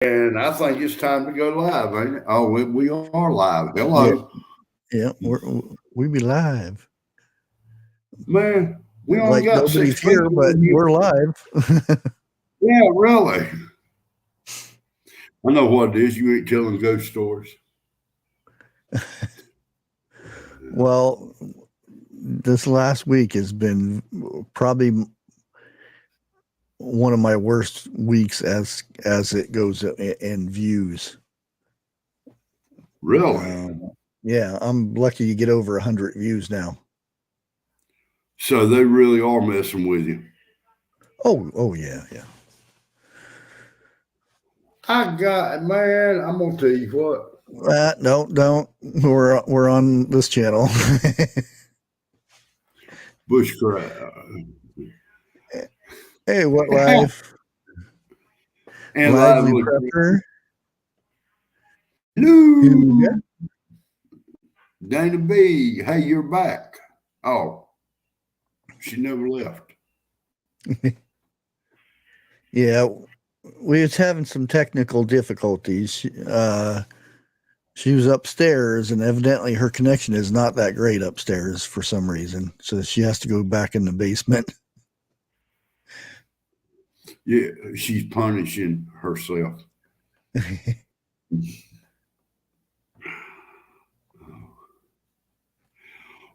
And I think it's time to go live, ain't it? Oh, we are live. Yeah, Hello. yeah, we be live. Man, we only Like got nobody's six here, people but in here. we're live. Yeah, really. I know what it is. You ain't telling ghost stories. Well, this last week has been probably one of my worst weeks as it goes in views. Really? Yeah, I'm lucky to get over 100 views now. So they really are messing with you. Oh yeah. Man, I'm gonna tell you what. No, don't. We're on this channel. Bushcraft. Hey, what live? And Lively lively. prepper. Who we Hello. got? Dana B. Hey, you're back. Oh, she never left. Yeah, we was having some technical difficulties. She was upstairs, and evidently her connection is not that great upstairs for some reason. So she has to go back in the basement. Yeah, she's punishing herself.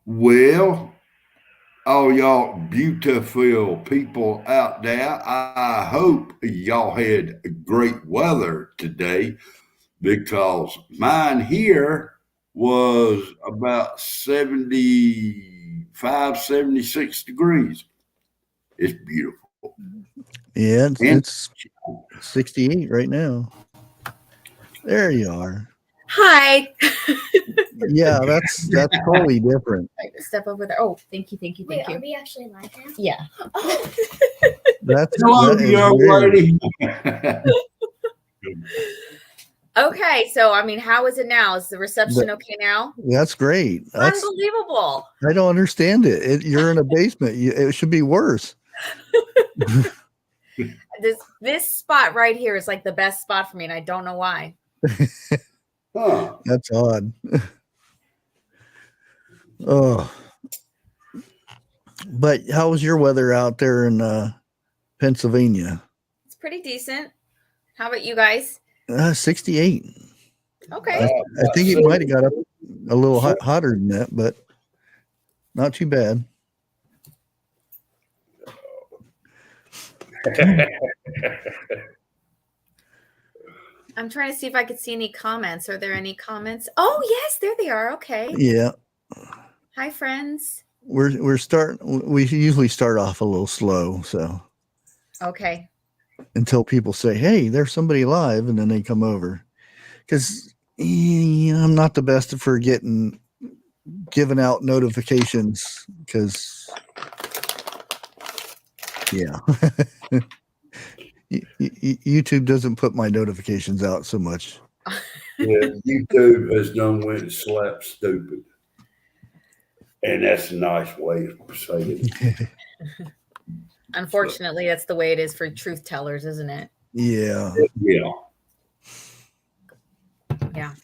Well, all y'all beautiful people out there, I hope y'all had great weather today because mine here was about 75, 76 degrees. It's beautiful. Yeah, And it's 68 right now. There you are. Hi. Yeah, that's totally different. Step over there. Oh, thank you. Wait, are we actually live now? Yeah. Oh. hello, That is young weird. lady. Okay, so I mean, how is it now? Is the reception okay now? That's great. That's Unbelievable. I don't understand it. You're in a basement. It should be worse. This spot right here is like the best spot for me, and I don't know why. Huh. That's odd. Oh, but how was your weather out there in Pennsylvania? It's pretty decent. How about you guys? 68. Okay. I think it might have got up a little hotter than that, but not too bad. I'm trying to see if I could see any comments. Are there any comments? Oh, yes, there they are. Okay. Yeah. Hi, friends. We usually start off a little slow, so Okay. until people say, "Hey, there's somebody live," and then they come over. Because I'm not the best for giving out notifications. Because yeah, YouTube doesn't put my notifications out so much. Yeah, YouTube has done went and slapped stupid. And that's a nice way of saying it. Unfortunately, that's the way it is for truth tellers, isn't it? Yeah. Yeah. Yeah.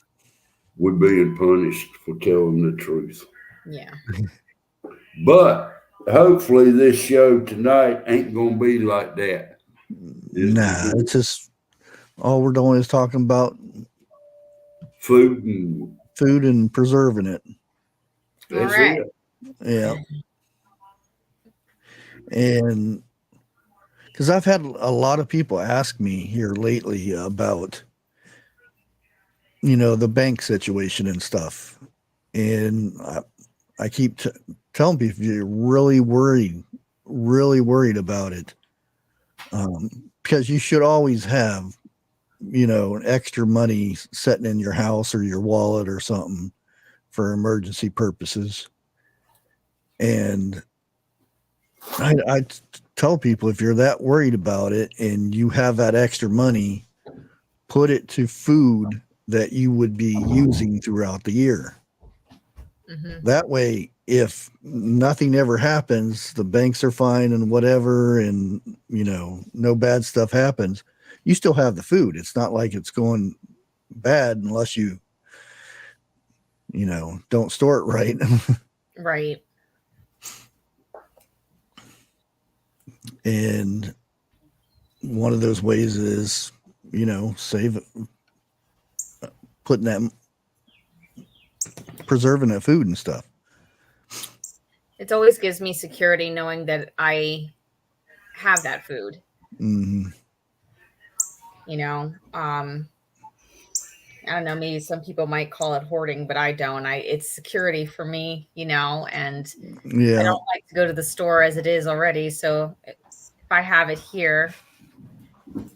We're being punished for telling the truth. Yeah. But hopefully this show tonight ain't gonna be like that. Nah, it's just all we're doing is talking about food and preserving it. That's all right. it. Yeah. And because I've had a lot of people ask me here lately about, the bank situation and stuff. And I keep telling people, if you're really worried about it, because you should always have, extra money sitting in your house or your wallet or something for emergency purposes. And I tell people, if you're that worried about it and you have that extra money, put it to food that you would be using throughout the year. Mm-hmm. That way, if nothing ever happens, the banks are fine and whatever, and no bad stuff happens, you still have the food. It's not like it's going bad unless you don't store it right. Right. And one of those ways is, save putting that, preserving that food and stuff. It always gives me security knowing that I have that food. Mm-hmm. I don't know, maybe some people might call it hoarding, but I don't. It's security for me, and I don't like to go to the store as it is already. So if I have it here,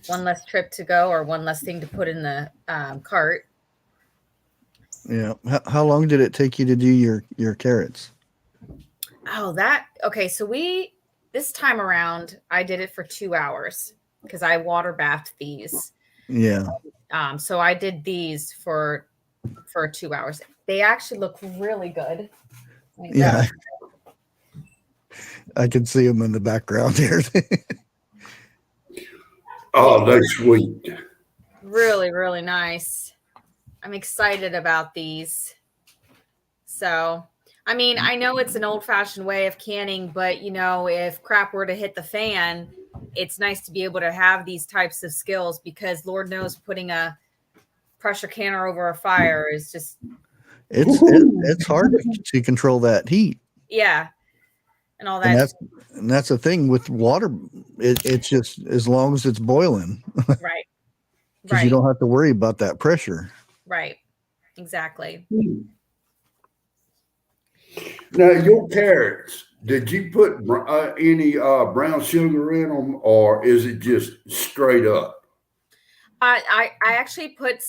one less trip to go or one less thing to put in the cart. Yeah. How long did it take you to do your carrots? Oh, okay. So this time around, I did it for 2 hours because I water bathed these. Yeah. So I did these for 2 hours. They actually look really good. Yeah. I can see them in the background here. Oh, they're sweet. Really, really nice. I'm excited about these. So, I mean, I know it's an old-fashioned way of canning, but if crap were to hit the fan, it's nice to be able to have these types of skills because Lord knows putting a pressure canner over a fire is just it's hard to control that heat. Yeah. And all that. And that's the thing with water. It's just as long as it's boiling. Right. Because you don't have to worry about that pressure. Right. Exactly. Now, your carrots, did you put any brown sugar in them, or is it just straight up? I actually put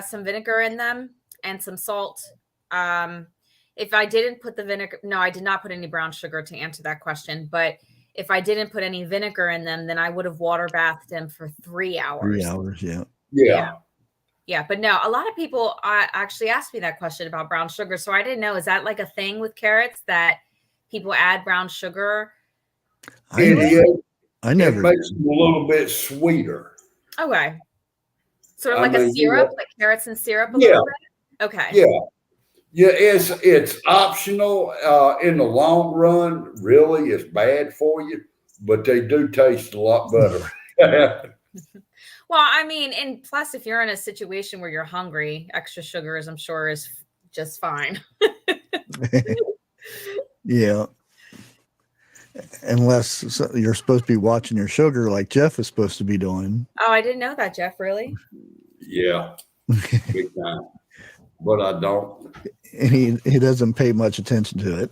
some vinegar in them and some salt. If I didn't put the vinegar, no, I did not put any brown sugar to answer that question. But if I didn't put any vinegar in them, then I would have water bathed them for 3 hours. 3 hours, yeah. Yeah, but no, a lot of people actually asked me that question about brown sugar. So I didn't know. Is that like a thing with carrots that people add brown sugar? I never. It makes them a little bit sweeter. Okay. Sort of like a syrup, like carrots and syrup a little bit? Okay. Yeah, it's optional. In the long run, really, it's bad for you, but they do taste a lot better. Well, I mean, and plus, if you're in a situation where you're hungry, extra sugars, I'm sure, is just fine. Yeah. Unless you're supposed to be watching your sugar like Jeff is supposed to be doing. Oh, I didn't know that, Jeff. Really? Yeah. Big time. But I don't. And he doesn't pay much attention to it.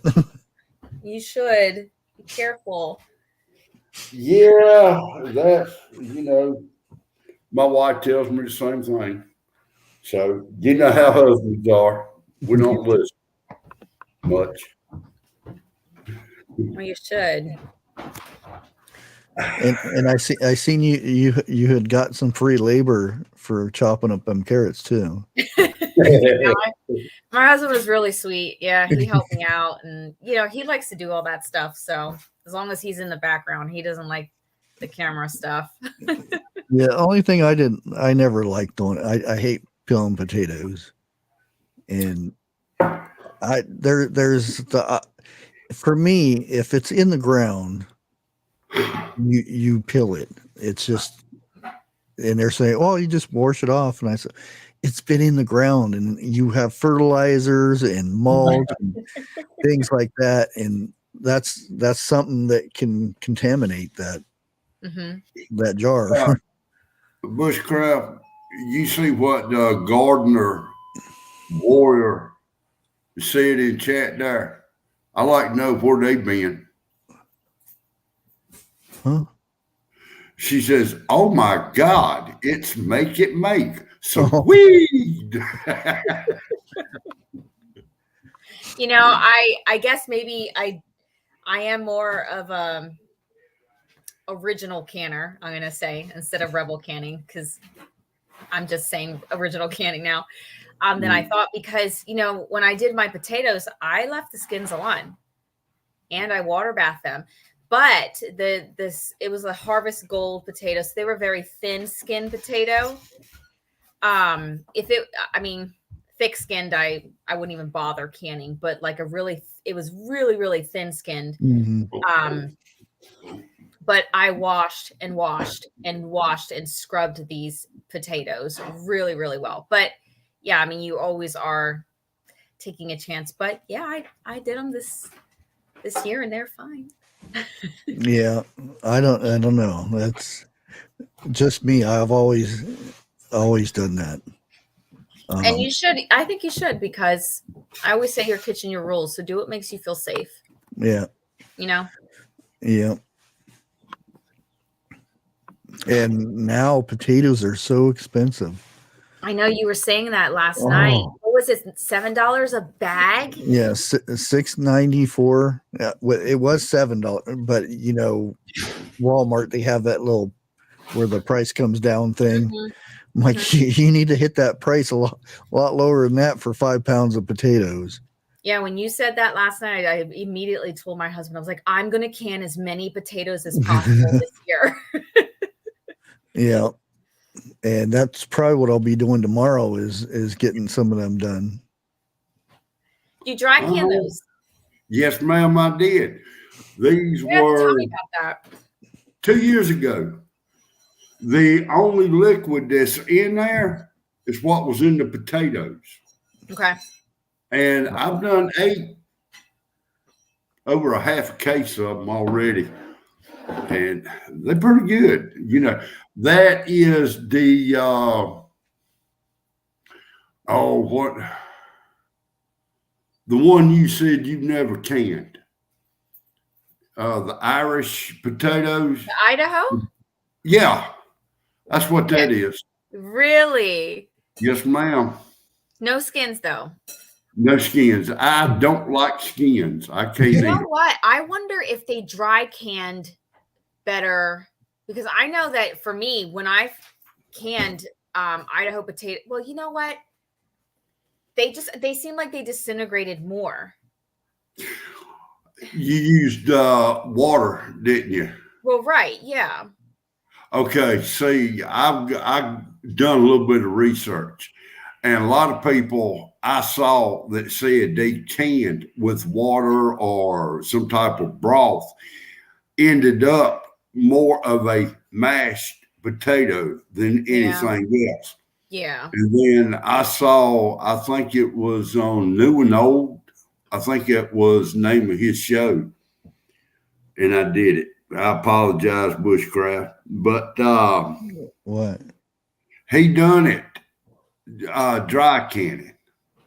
You should. Be careful. Yeah, that's, my wife tells me the same thing. So, you know how husbands are. We don't listen much. Well, you should. And I seen you had got some free labor for chopping up them carrots too. My husband was really sweet. Yeah, he helped me out, and he likes to do all that stuff. So as long as he's in the background, he doesn't like the camera stuff. Yeah, only thing I never liked doing it. I hate peeling potatoes, and there's the for me, if it's in the ground, you peel it. It's just, and they're saying, "Oh, you just wash it off," and I said, "It's been in the ground, and you have fertilizers and mulch and things like that, and that's something that can contaminate that that jar." Bushcraft, you see what Gardner Warrior said in chat there? I like to know where they've been. Huh? She says, "Oh my God, it's make it make some weed." I guess maybe I am more of a original canner, I'm gonna say, instead of rebel canning, because I'm just saying original canning now. Then I thought, because when I did my potatoes, I left the skins on and I water bath them. But it was a Harvest Gold potato, so they were very thin skinned potato. Thick skinned, I wouldn't even bother canning, but like it was really thin skinned. But I washed and scrubbed these potatoes really well. But yeah, I mean, you always are taking a chance. But yeah, I did them this year and they're fine. Yeah, I don't know. That's just me. I've always done that. And you should. I think you should, because I always say your kitchen, your rules. So do what makes you feel safe. Yeah. You know. Yeah. And now potatoes are so expensive. I know you were saying that last night. What was it? $7 a bag? Yeah, $6.94. Yeah, it was $7, but you know, Walmart, they have that little where the price comes down thing. I'm like, you need to hit that price a lot lower than that for 5 pounds of potatoes. Yeah, when you said that last night, I immediately told my husband, I was like, I'm going to can as many potatoes as possible this year. Yeah. And that's probably what I'll be doing tomorrow is getting some of them done. You dry can those? Yes, ma'am, I did. These were, tell me about that. 2 years ago. The only liquid that's in there is what was in the potatoes. Okay. And I've done 8, over a half a case of them already. And they're pretty good. You know, that is the, the one you said you've never canned. The Irish potatoes. The Idaho? Yeah, that's what that is. Really? Yes, ma'am. No skins, though. No skins. I don't like skins. I can't You eat know it. what? I wonder if they dry canned better, because I know that for me, when I canned Idaho potato, well, you know what? They seem like they disintegrated more. You used water, didn't you? Well, right, yeah. Okay, see, I've done a little bit of research, and a lot of people I saw that said they canned with water or some type of broth ended up more of a mashed potato than anything else. Yeah. And then I think it was on New and Old. I think it was the name of his show. And I did it. I apologize, Bushcraft. But what? He done it dry canning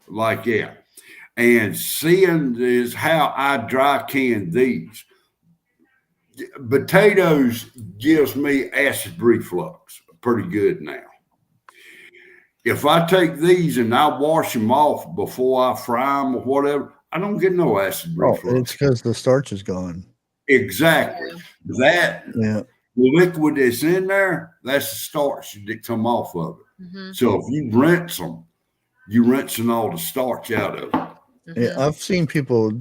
like that. And seeing is how I dry can these. Potatoes gives me acid reflux pretty good now. If I take these and I wash them off before I fry them or whatever, I don't get no acid reflux. It's because the starch is gone. Exactly. That Yeah. the liquid that's in there, that's the starch that come off of it. Mm-hmm. So if you rinse them, you're rinsing all the starch out of it. Mm-hmm. Yeah, I've seen people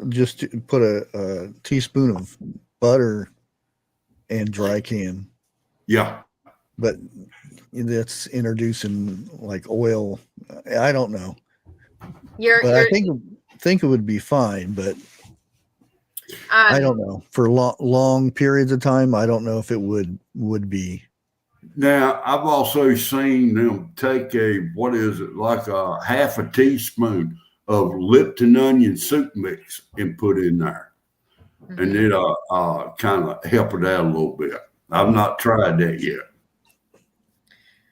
just put a teaspoon of butter and dry can. Yeah. But that's introducing like oil. I don't know. I think it would be fine, but I don't know. For long periods of time, I don't know if it would be. Now, I've also seen them take like a half a teaspoon of Lipton onion soup mix and put in there. Mm-hmm. And it'll kind of help it out a little bit. I've not tried that yet.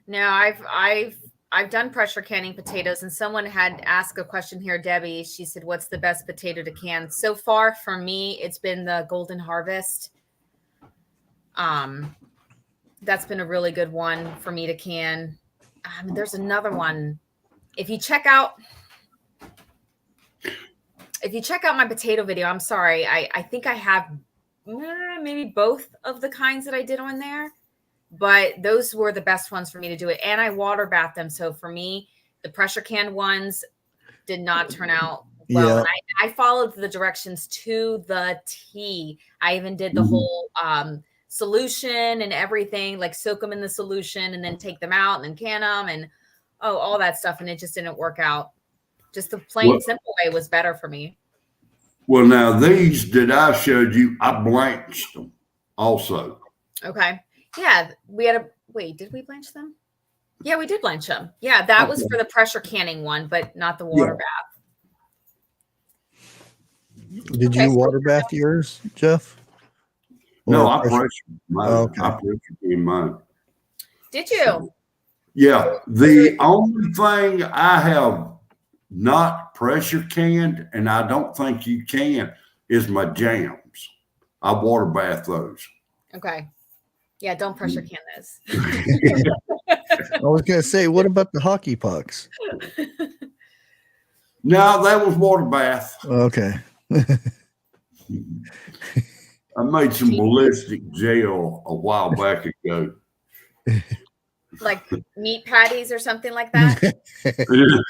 No, I've done pressure canning potatoes, and someone had asked a question here, Debbie. She said, what's the best potato to can? So far for me, it's been the Golden Harvest. That's been a really good one for me to can. There's another one. If you check out my potato video, I'm sorry, I think I have maybe both of the kinds that I did on there. But those were the best ones for me to do it. And I water bath them. So for me, the pressure canned ones did not turn out well. Yeah. And I followed the directions to the T. I even did the whole solution and everything, like soak them in the solution and then take them out and then can them and all that stuff. And it just didn't work out. Just the plain simple way was better for me. Well, now these that I showed you, I blanched them also. Okay. Yeah, we had wait, did we blanch them? Yeah, we did blanch them. Yeah, that was for the pressure canning one, but not the water bath. Did you water bath yours, Jeff? No, I pressured mine. Okay. I pressured in mine. Did you? So, yeah. The only thing I have not pressure canned, and I don't think you can, is my jams. I water bath those. Okay. Yeah, don't pressure can those. I was going to say, what about the hockey pucks? No, that was water bath. Okay. I made some ballistic gel a while back ago. Like meat patties or something like that? You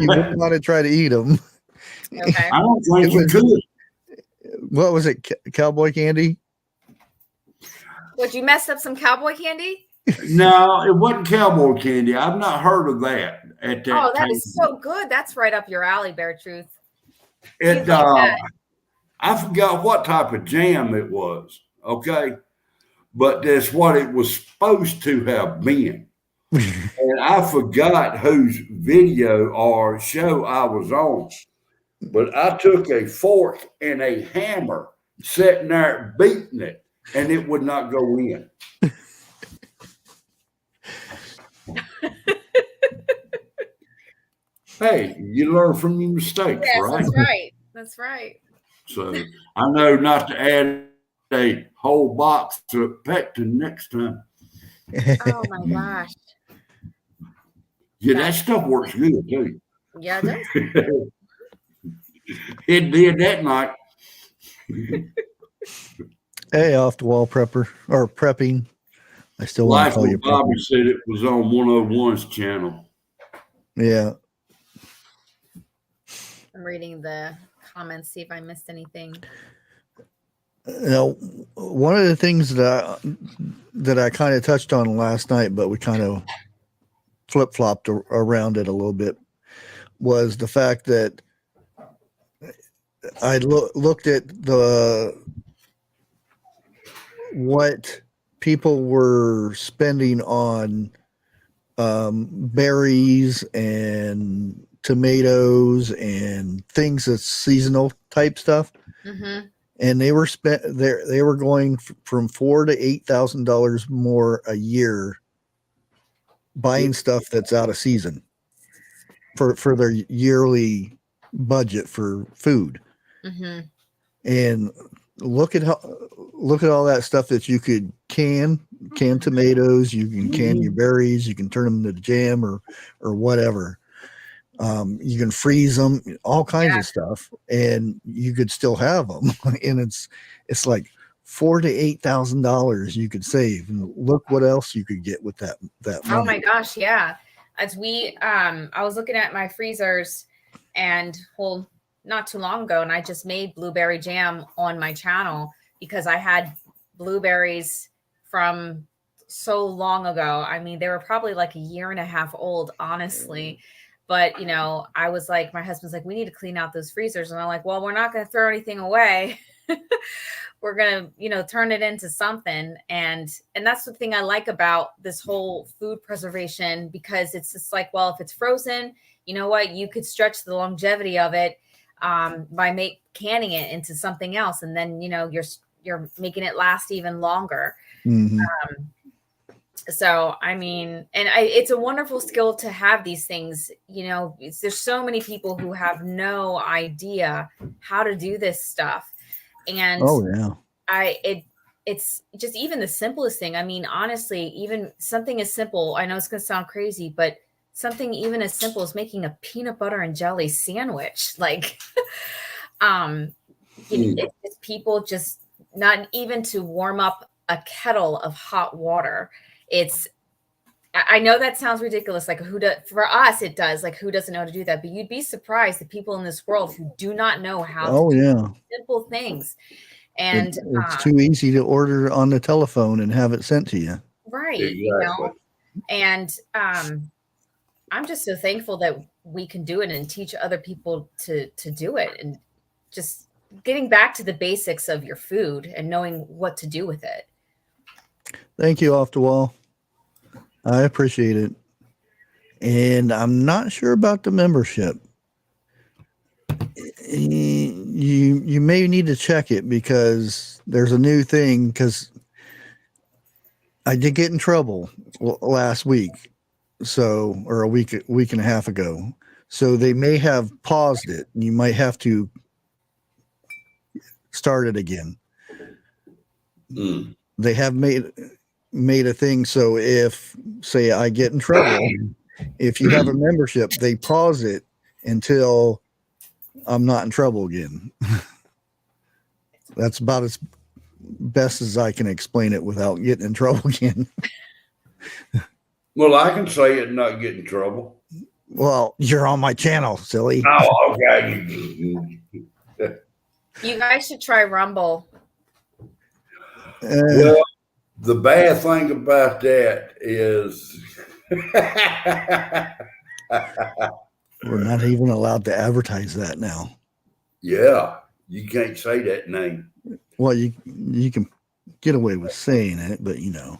wouldn't want to try to eat them. Okay. I don't think you could. What was it? Cowboy candy? Would you mess up some cowboy candy? No, it wasn't cowboy candy. I've not heard of that at that Oh, that time. is so good. That's right up your alley, Bear Truth. It, I forgot what type of jam it was. Okay. But that's what it was supposed to have been. And I forgot whose video or show I was on. But I took a fork and a hammer, sitting there beating it, and it would not go in. Hey, you learn from your mistakes, Yes, right? that's right. That's right. So I know not to add a whole box of pectin next time. Oh my gosh. Yeah, that stuff works good too. Yeah, it does. It did that night. Hey, off the wall prepper or prepping. I still want to call you Bobby prepper. said it was on 101's channel. Yeah. I'm reading the comments, see if I missed anything. Now, one of the things that I kind of touched on last night, but we kind of flip-flopped around it a little bit, was the fact that I looked at what people were spending on berries and tomatoes and things that's seasonal type stuff. Mm-hmm. And they were they were going from $4,000 to $8,000 more a year buying stuff that's out of season for their yearly budget for food. Mm-hmm. And look at all that stuff that you could can tomatoes, you can can your berries, you can turn them into jam or whatever. You can freeze them, all kinds of stuff, and you could still have them. And it's like $4,000 to $8,000 you could save, and look what else you could get with that money. Oh my gosh, yeah. As I was looking at my freezers, and not too long ago, and I just made blueberry jam on my channel because I had blueberries from so long ago. I mean, they were probably like a year and a half old, honestly. But, I was like, my husband's like, we need to clean out those freezers. And I'm like, well, we're not going to throw anything away. We're going to, turn it into something. And that's the thing I like about this whole food preservation, because it's just like, well, if it's frozen, you know what, you could stretch the longevity of it by canning it into something else. And then, you're making it last even longer. Mm-hmm. So, I mean, it's a wonderful skill to have these things, there's so many people who have no idea how to do this stuff. And it's just even the simplest thing. I mean, honestly, even something as simple, I know it's going to sound crazy, but something even as simple as making a peanut butter and jelly sandwich, like, it's people just not even to warm up a kettle of hot water. It's I know that sounds ridiculous. Like for us, it does. Like who doesn't know how to do that? But you'd be surprised the people in this world who do not know how to do simple things. And it's too easy to order on the telephone and have it sent to you. Right. Exactly. You know, and I'm just so thankful that we can do it and teach other people to do it, and just getting back to the basics of your food and knowing what to do with it. Thank you, Off the Wall. I appreciate it. And I'm not sure about the membership. You may need to check it because there's a new thing, because I did get in trouble last week. So, or a week and a half ago. So they may have paused it, and you might have to start it again. They have made a thing. So if, say, I get in trouble, if you have a membership, they pause it until I'm not in trouble again. That's about as best as I can explain it without getting in trouble again. Well, I can say it and not get in trouble. Well, you're on my channel, silly. Oh, okay. You guys should try Rumble. Well, the bad thing about that is we're not even allowed to advertise that now. Yeah, you can't say that name. Well, you can get away with saying it, but you know.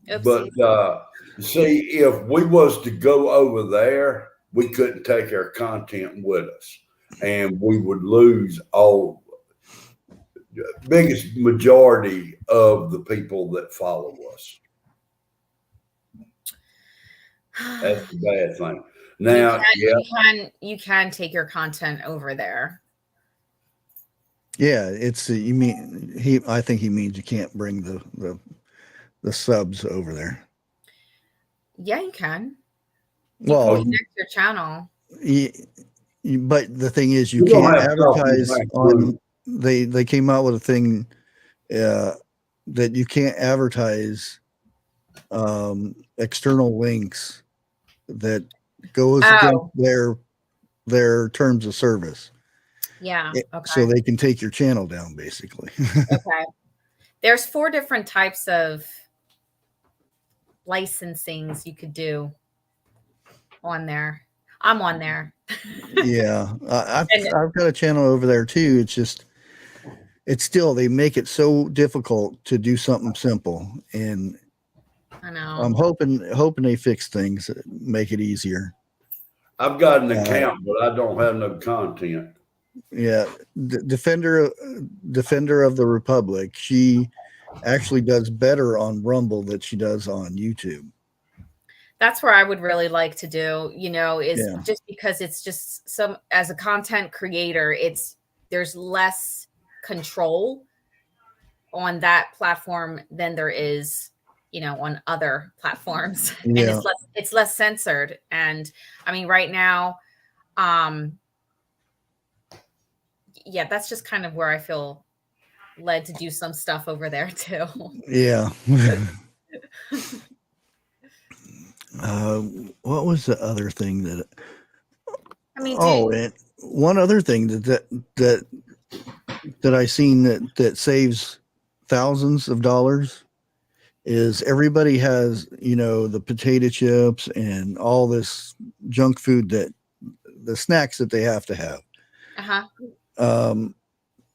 Oopsie. But see, if we was to go over there, we couldn't take our content with us, and we would lose all biggest majority of the people that follow us. That's the bad thing. Now, you can take your content over there. Yeah, it's you mean I think he means you can't bring the subs over there. Yeah, you can. Well, connect your channel. But the thing is, you can't advertise on. They came out with a thing that you can't advertise external links that goes against their terms of service. Yeah. Okay. So they can take your channel down, basically. Okay. There's 4 different types of licensings you could do on there. I'm on there. Yeah. I've got a channel over there too. It's still, they make it so difficult to do something simple. And I know. I'm hoping they fix things, make it easier. I've got an account, but I don't have no content. Yeah, Defender of the Republic. She actually does better on Rumble than she does on YouTube. That's where I would really like to do, just because it's just as a content creator, there's less control on that platform than there is, on other platforms. Yeah. And it's less censored. And I mean, right now, yeah, that's just kind of where I feel led to do some stuff over there too. Yeah. What was the other thing that? I mean, and one other thing that I seen that saves thousands of dollars is everybody has, the potato chips and all this junk food the snacks that they have to have. Uh-huh.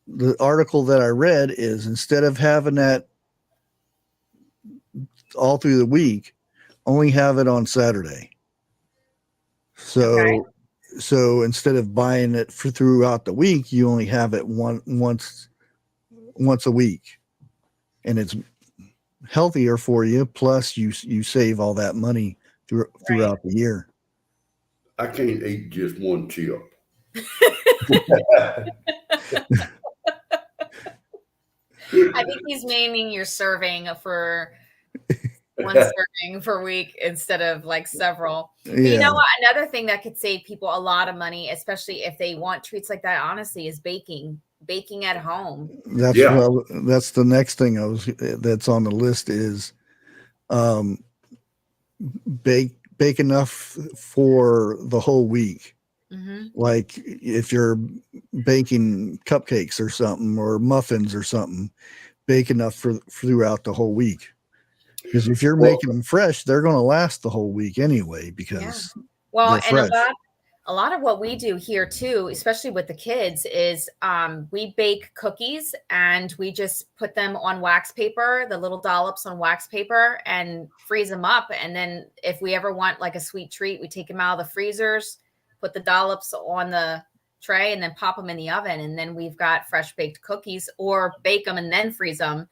The article that I read is instead of having that all through the week, only have it on Saturday. So instead of buying it throughout the week, you only have it once a week, and it's healthier for you. Plus you save all that money throughout the year. I can't eat just one chip. I think he's naming your serving for one serving per week instead of like several. Yeah. You know what? Another thing that could save people a lot of money, especially if they want treats like that, honestly, is baking at home. That's the next thing that's on the list is bake enough for the whole week. Mm-hmm. Like if you're baking cupcakes or something or muffins or something, bake enough for throughout the whole week. Because if you're making them fresh, they're going to last the whole week anyway. Because well, they're and fresh. a lot of what we do here too, especially with the kids, is we bake cookies and we just put them on wax paper, the little dollops on wax paper, and freeze them up. And then if we ever want like a sweet treat, we take them out of the freezers, put the dollops on the tray, and then pop them in the oven. And then we've got fresh baked cookies, or bake them and then freeze them.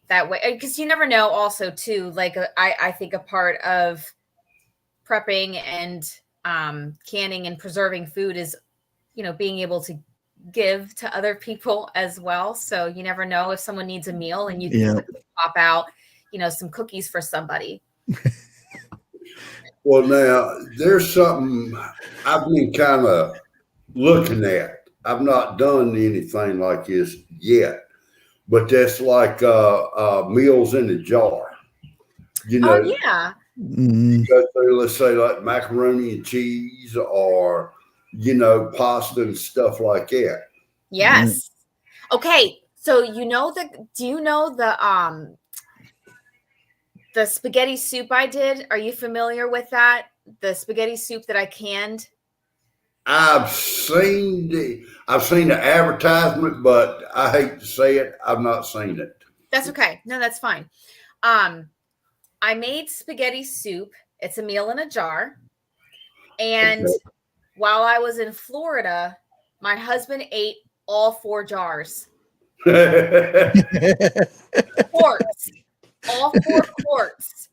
That way, because you never know. Also, too, like I think a part of prepping and canning and preserving food is, being able to give to other people as well. So you never know if someone needs a meal and you can quickly pop out, some cookies for somebody. Well, now there's something I've been kind of looking at. I've not done anything like this yet, but that's like meals in a jar. Oh yeah. Mm-hmm. Let's say like macaroni and cheese, or pasta and stuff like that. Yes. Okay. So do you know the spaghetti soup I did? Are you familiar with that? The spaghetti soup that I canned? I've seen the advertisement, but I hate to say it, I've not seen it. That's okay. No, that's fine. I made spaghetti soup. It's a meal in a jar. And while I was in Florida, my husband ate all 4 jars. Quarts. All 4 quarts.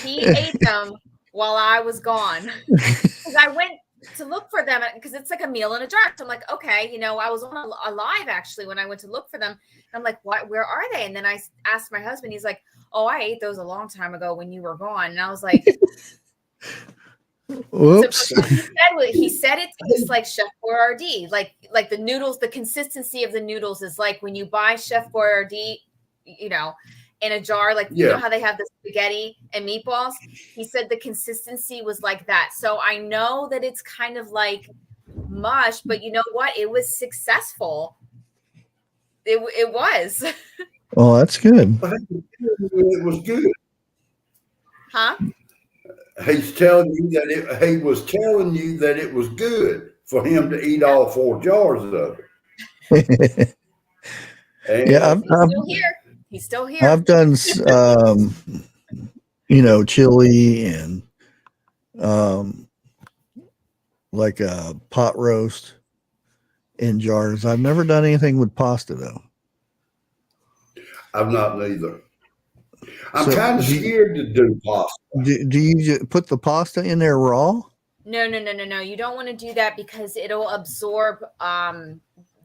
He ate them while I was gone. Because I went to look for them, because it's like a meal in a jar. So I'm like, okay, I was on a live actually when I went to look for them. And I'm like, what? Where are they? And then I asked my husband. He's like, oh, I ate those a long time ago when you were gone. And I was like, oops. So he said it tastes like Chef Boyardee, like the noodles. The consistency of the noodles is like when you buy Chef Boyardee, in a jar, like you know how they have the spaghetti and meatballs. He said the consistency was like that. So I know that it's kind of like mush, but you know what? It was successful. It was. Oh, that's good. It was good. Huh? He was telling you that it was good for him to eat all 4 jars of it. And He's still here. I've done, chili and like a pot roast in jars. I've never done anything with pasta though. I've not neither. I'm kind of scared to do pasta. Do you put the pasta in there raw? No. You don't want to do that because it'll absorb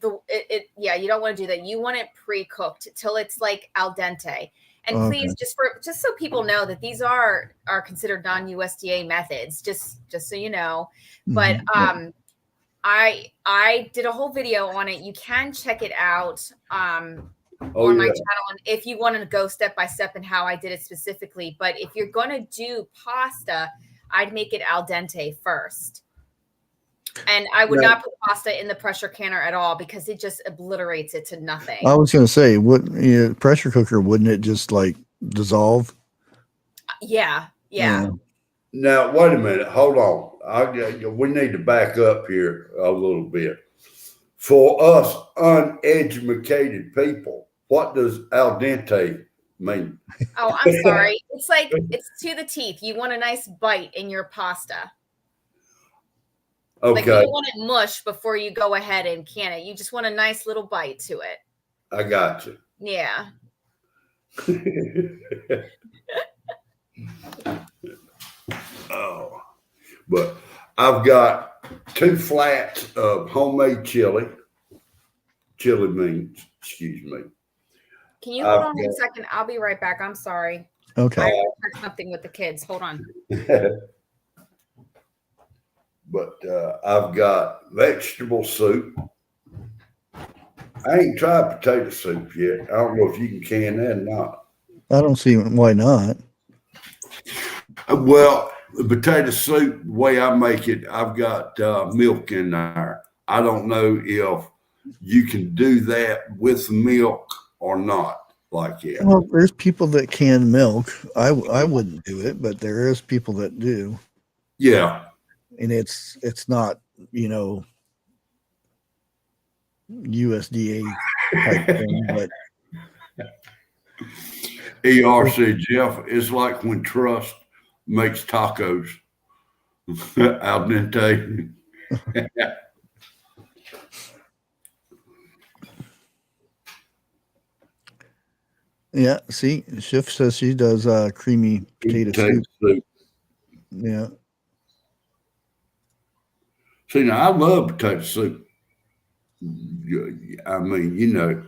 you don't want to do that. You want it pre-cooked till it's like al dente. And please, just so people know that these are considered non-USDA methods, just so you know. But I did a whole video on it. You can check it out on my channel, and if you want to go step by step in how I did it specifically. But if you're going to do pasta, I'd make it al dente first. And I would not put pasta in the pressure canner at all because it just obliterates it to nothing. I was going to say, pressure cooker, wouldn't it just like dissolve? Yeah. Now, wait a minute. Hold on. We need to back up here a little bit. For us uneducated people, what does al dente mean? Oh, I'm sorry. It's like it's to the teeth. You want a nice bite in your pasta. Okay. Like you don't want it mush before you go ahead and can it. You just want a nice little bite to it. I got you. Yeah. Oh, but I've got 2 flats of homemade chili beans. Excuse me. Can you hold on 1 second? I'll be right back. I'm sorry. Okay. I have something with the kids. Hold on. But I've got vegetable soup. I ain't tried potato soup yet. I don't know if you can that or not. I don't see why not. Well, the potato soup, the way I make it, I've got milk in there. I don't know if you can do that with milk or not, like that. Well, there's people that can milk. I wouldn't do it, but there is people that do, Yeah. and it's not, you know, USDA type thing, but ERC Jeff, it's like when Trust makes tacos al dente. yeah. See, Schiff says she does creamy potato soup. soup. Yeah. See, now I love potato soup. I mean, you know,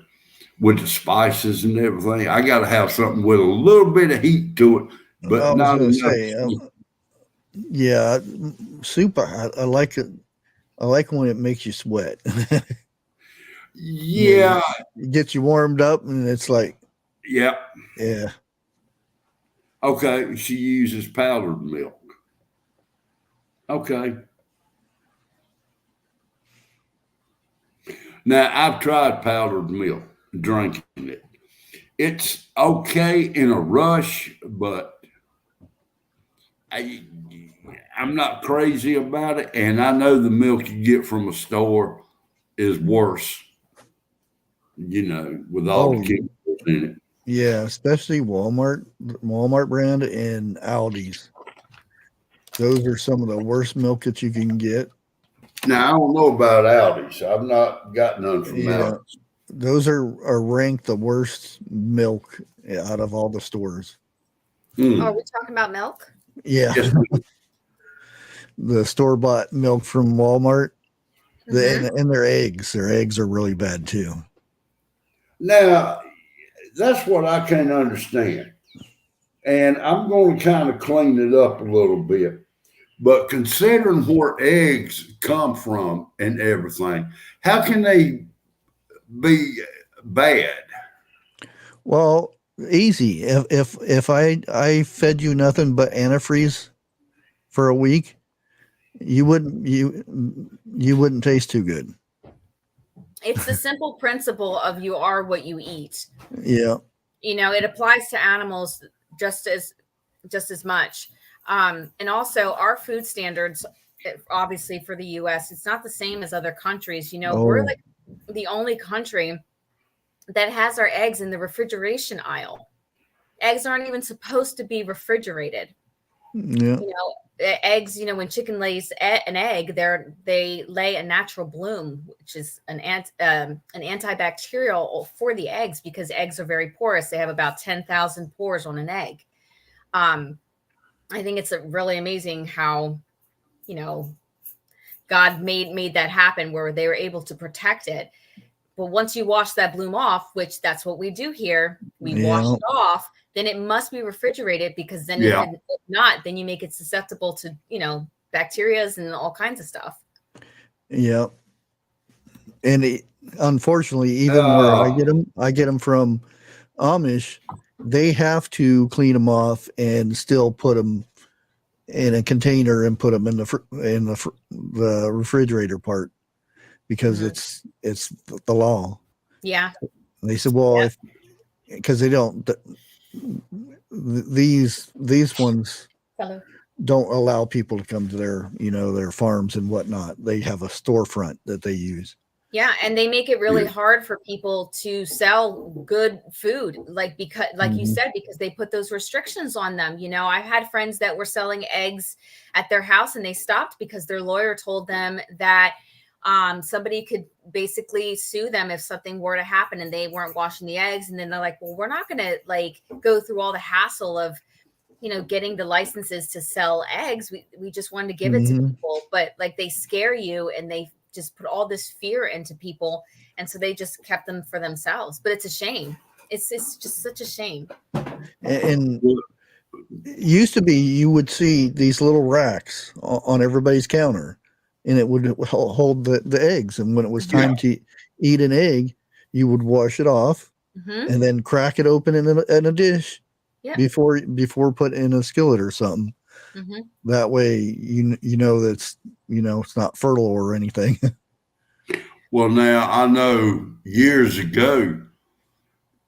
with the spices and everything, I got to have something with a little bit of heat to it, but I was not going to enough. say, yeah, soup. I like it. I like when it makes you sweat. Yeah. It gets you warmed up, and it's like, Yeah. yeah. Okay. She uses powdered milk. Okay. Now, I've tried powdered milk, drinking it. It's okay in a rush, but I'm not crazy about it. And I know the milk you get from a store is worse, you know, with all the chemicals in it. Yeah, especially Walmart brand and Aldi's. Those are some of the worst milk that you can get. Now, I don't know about Aldi's. I've not got none from Aldi's. Those are ranked the worst milk out of all the stores. Oh, are we talking about milk? Yeah. Yes. The store-bought milk from Walmart. And their eggs. Their eggs are really bad too. Now, that's what I can't understand. And I'm going to kind of clean it up a little bit. But considering where eggs come from and everything, how can they be bad? Well, easy. If I fed you nothing but antifreeze for a week, you wouldn't taste too good. It's the simple principle of you are what you eat. Yeah. You know, it applies to animals just as much. And also our food standards, obviously for the US, it's not the same as other countries. You know, we're like the only country that has our eggs in the refrigeration aisle. Eggs aren't even supposed to be refrigerated. Yeah. You know, eggs, you know, when chicken lays an egg, they lay a natural bloom, which is an antibacterial for the eggs, because eggs are very porous. They have about 10,000 pores on an egg. I think it's really amazing how, you know, God made that happen where they were able to protect it. But once you wash that bloom off, which that's what we do here, we wash it off, then it must be refrigerated, because then if not, then you make it susceptible to, you know, bacteria and all kinds of stuff. Yeah. And unfortunately, even where I get them from Amish, they have to clean them off and still put them in a container and put them in the refrigerator part, because it's the law. Yeah. And they said, well, because they don't, these ones don't allow people to come to their, you know, their farms and whatnot. They have a storefront that they use. Yeah, and they make it really hard for people to sell good food, like you said, because they put those restrictions on them. You know, I've had friends that were selling eggs at their house, and they stopped because their lawyer told them that somebody could basically sue them if something were to happen and they weren't washing the eggs. And then they're like, well, we're not going to like go through all the hassle of, you know, getting the licenses to sell eggs. We just wanted to give it to people, but like they scare you and they just put all this fear into people. And so they just kept them for themselves, but it's a shame. It's just such a shame. And it used to be, you would see these little racks on everybody's counter, and it would hold the eggs. And when it was time to eat an egg, you would wash it off and then crack it open in a dish Yeah. before putting in a skillet or something. Mm-hmm. That way, you know that's it's not fertile or anything. Well, now I know years ago,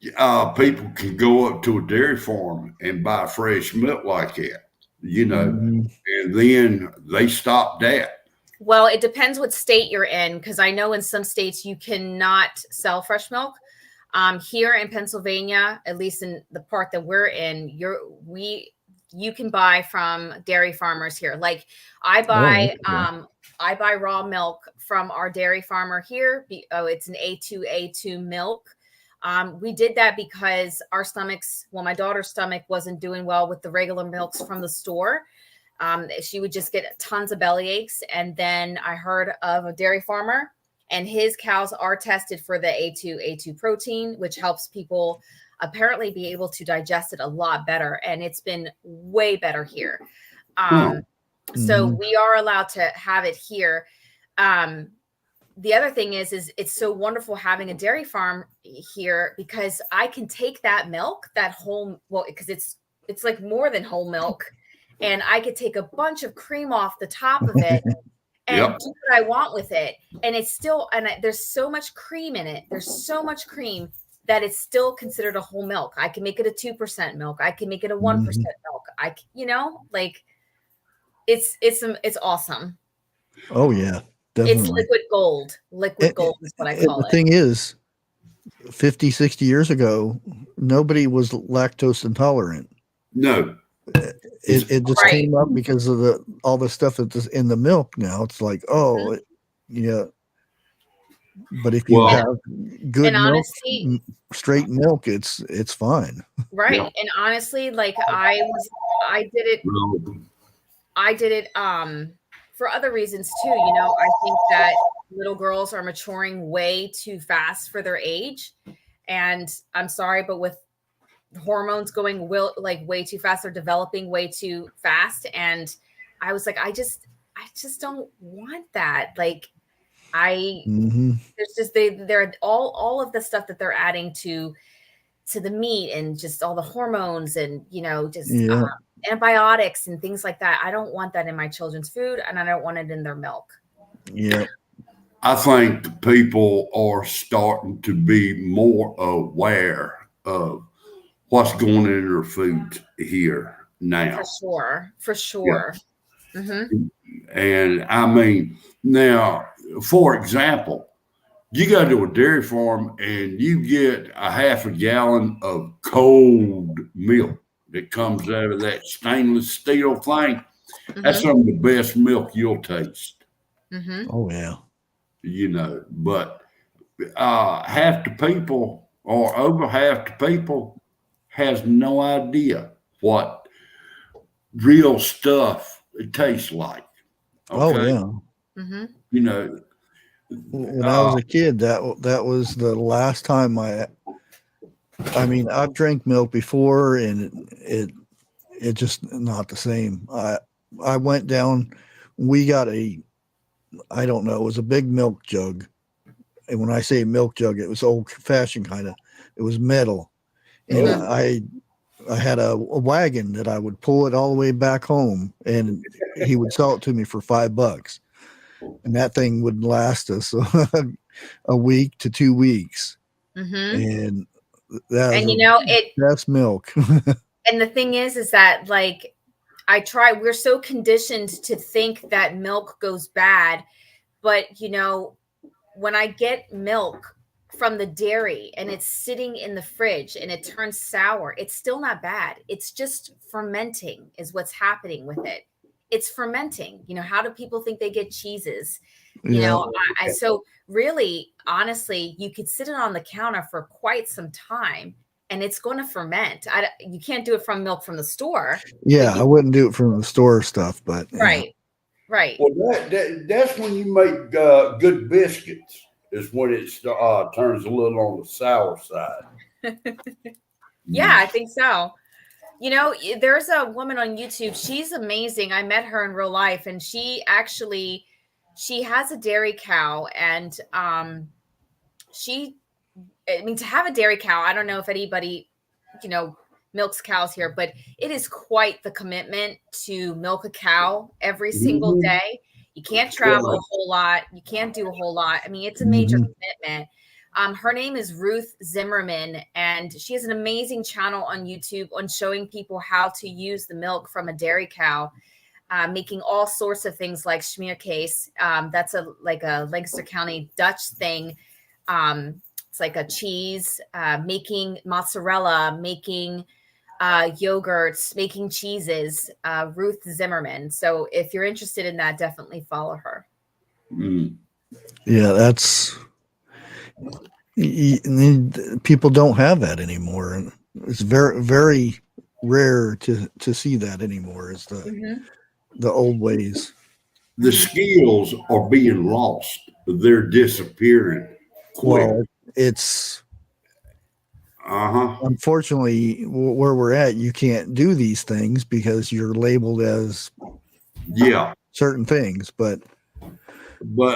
people could go up to a dairy farm and buy fresh milk like that, Mhm. and then they stopped that. Well, it depends what state you're in, because I know in some states you cannot sell fresh milk. Here in Pennsylvania, at least in the part that we're in, you can buy from dairy farmers here. Like I buy Oh, I buy raw milk from our dairy farmer here. It's an A2 milk. We did that because my daughter's stomach wasn't doing well with the regular milks from the store. She would just get tons of belly aches. And then I heard of a dairy farmer, and his cows are tested for the A2 protein, which helps people apparently be able to digest it a lot better. And it's been way better here. So we are allowed to have it here. The other thing is it's so wonderful having a dairy farm here, because I can take that milk, because it's like more than whole milk. And I could take a bunch of cream off the top of it and do what I want with it. And it's still, there's so much cream in it. There's so much cream that it's still considered a whole milk. I can make it a 2% milk. I can make it a 1% milk. It's awesome. Oh yeah, definitely. It's liquid gold. Liquid gold is what I call it. The thing is, 50, 60 years ago, nobody was lactose intolerant. No. It just came up because of all the stuff that's in the milk now. It's like, yeah. But if you have good milk, honestly, straight milk, it's fine. Right. Yeah. And honestly, like I did it for other reasons too. I think that little girls are maturing way too fast for their age. And I'm sorry, but with hormones going way too fast, they're developing way too fast. And I was like, I just don't want that. Like there's just they're all of the stuff that they're adding to the meat, and just all the hormones, and antibiotics and things like that. I don't want that in my children's food, and I don't want it in their milk. Yeah. I think people are starting to be more aware of what's going in their food here now. For sure. Yeah. Mm-hmm. And I mean, now, for example, you go to a dairy farm and you get a half a gallon of cold milk that comes out of that stainless steel thing. Mm-hmm. That's some of the best milk you'll taste. Mm-hmm. Oh, yeah. But half the people, or over half the people, has no idea what real stuff it tastes like. Okay? Oh, yeah. Mm-hmm. When I was a kid, that was the last time I've drank milk before, and it just not the same. I went down, we got I don't know, it was a big milk jug. And when I say milk jug, it was old fashioned kind of, it was metal. And I had a wagon that I would pull it all the way back home, and he would sell it to me for $5. And that thing would last us a week to 2 weeks. Mm-hmm. And that best milk. And the thing is that like we're so conditioned to think that milk goes bad, but when I get milk from the dairy and it's sitting in the fridge and it turns sour, it's still not bad. It's just fermenting is what's happening with it. It's fermenting. How do people think they get cheeses? So really, honestly, you could sit it on the counter for quite some time and it's going to ferment. You can't do it from milk from the store. Yeah, I wouldn't do it from the store stuff, but right. Well, that's when you make good biscuits. Is when it turns a little on the sour side. Yeah, I think so. There's a woman on YouTube. She's amazing. I met her in real life, and she has a dairy cow, and to have a dairy cow, I don't know if anybody, milks cows here, but it is quite the commitment to milk a cow every single day. You can't travel a whole lot. You can't do a whole lot. I mean, it's a major commitment. Her name is Ruth Zimmerman, and she has an amazing channel on YouTube on showing people how to use the milk from a dairy cow, making all sorts of things like schmearkaes. That's like a Lancaster County Dutch thing. It's like a cheese, making mozzarella, making yogurts, making cheeses. Ruth Zimmerman. So if you're interested in that, definitely follow her. Yeah, that's people don't have that anymore, and it's very, very rare to see that anymore. Is the old ways. The skills are being lost. They're disappearing quick. Well, it's unfortunately where we're at. You can't do these things because you're labeled as certain things. But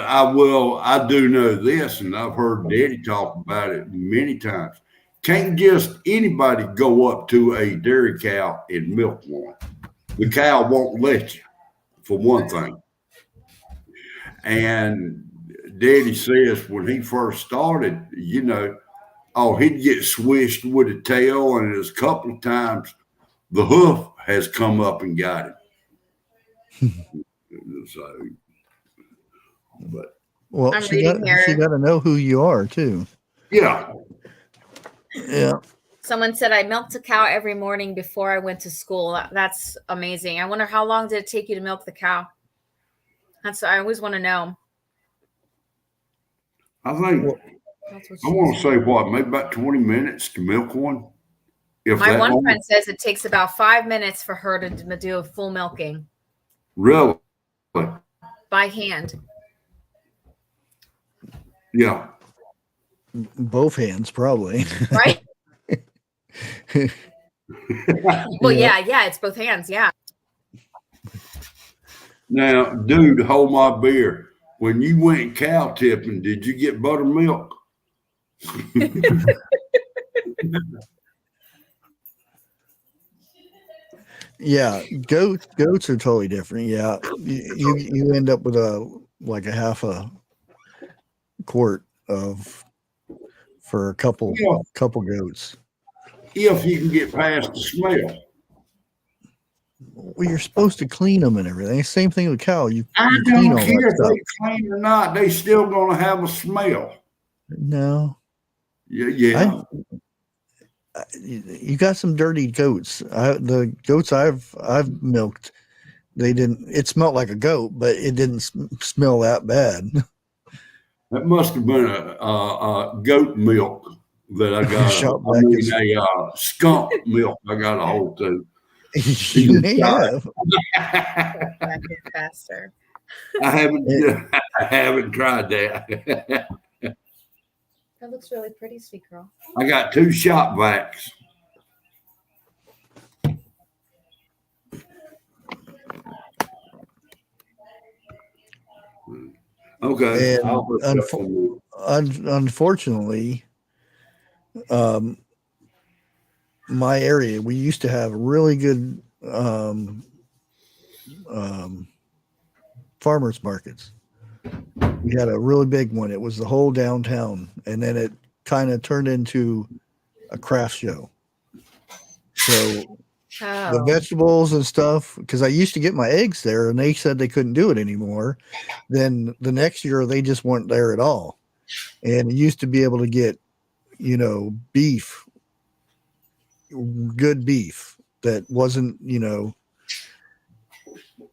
I do know this, and I've heard Daddy talk about it many times. Can't just anybody go up to a dairy cow and milk one. The cow won't let you, for one thing. And Daddy says when he first started, you know, he'd get swished with a tail, and there's a couple of times the hoof has come up and got him. So, but she got to know who you are too. Yeah. Someone said I milked a cow every morning before I went to school. That's amazing. I wonder how long did it take you to milk the cow? I always want to know. I think I want to say maybe about 20 minutes to milk one. My one friend says it takes about 5 minutes for her to do a full milking. Really? By hand. Yeah. Both hands, probably. Right? Well, yeah, it's both hands, yeah. Now, dude, hold my beer. When you went cow tipping, did you get buttermilk? Yeah, goats are totally different. Yeah, you end up with a half a quart for a couple goats. If you can get past the smell. Well, you're supposed to clean them and everything. Same thing with cow. I don't care if they clean or not. They still gonna have a smell. No. Yeah. You got some dirty goats. The goats I've milked, they didn't. It smelled like a goat, but it didn't smell that bad. That must have been a goat milk that I got. A skunk milk I got a hold to. You may have. Faster. I haven't tried that. That looks really pretty, sweet girl. I got 2 shop vacs. Okay. And unfortunately, my area, we used to have really good farmers markets. We had a really big one. It was the whole downtown, and then it kind of turned into a craft show. So the vegetables and stuff, because I used to get my eggs there, and they said they couldn't do it anymore. Then the next year, they just weren't there at all. And you used to be able to get, beef, good beef that wasn't,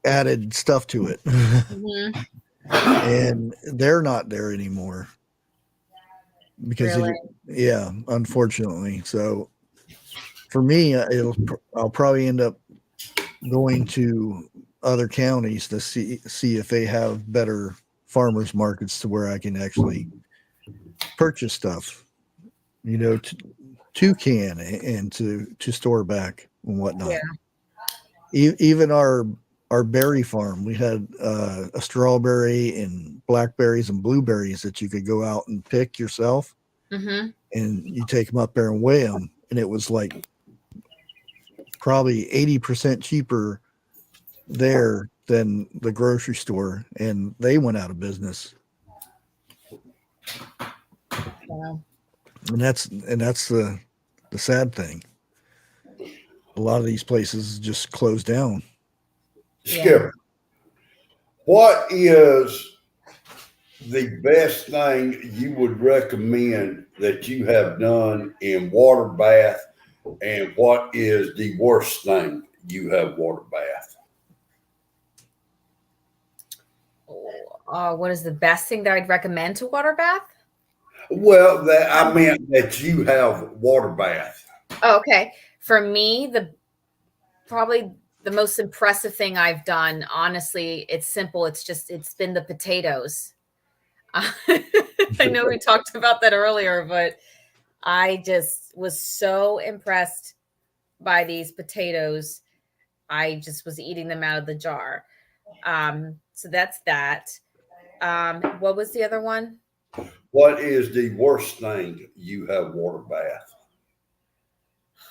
added stuff to it. Mm-hmm. And they're not there anymore because unfortunately. So for me, I'll probably end up going to other counties to see if they have better farmers markets to where I can actually purchase stuff, to can and to store back and whatnot. Yeah. Even our berry farm, we had a strawberry and blackberries and blueberries that you could go out and pick yourself. Mm-hmm. And you take them up there and weigh them. And it was like probably 80% cheaper there than the grocery store, and they went out of business. Yeah. And that's the sad thing. A lot of these places just closed down. Skip, what is the best thing you would recommend that you have done in water bath, and what is the worst thing you have water bath? What is the best thing that I'd recommend to water bath? Well, that I meant that you have water bath. Oh, okay. For me, probably the most impressive thing I've done, honestly, it's simple. It's been the potatoes. I know we talked about that earlier, but I just was so impressed by these potatoes. I just was eating them out of the jar. So that's that. What was the other one? What is the worst thing you have water bath?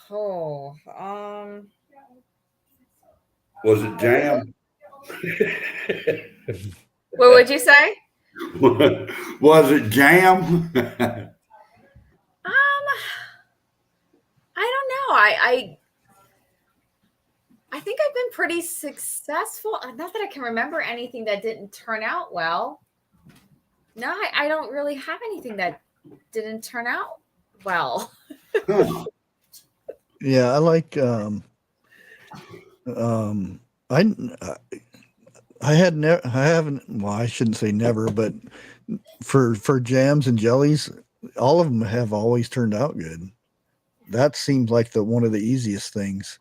Oh, Was it jam? what would you say? Was it jam? I don't know. I think I've been pretty successful. Not that I can remember anything that didn't turn out well. No, I don't really have anything that didn't turn out well. Huh. Yeah, I like I haven't, well, I shouldn't say never, but for jams and jellies, all of them have always turned out good. That seems like one of the easiest things.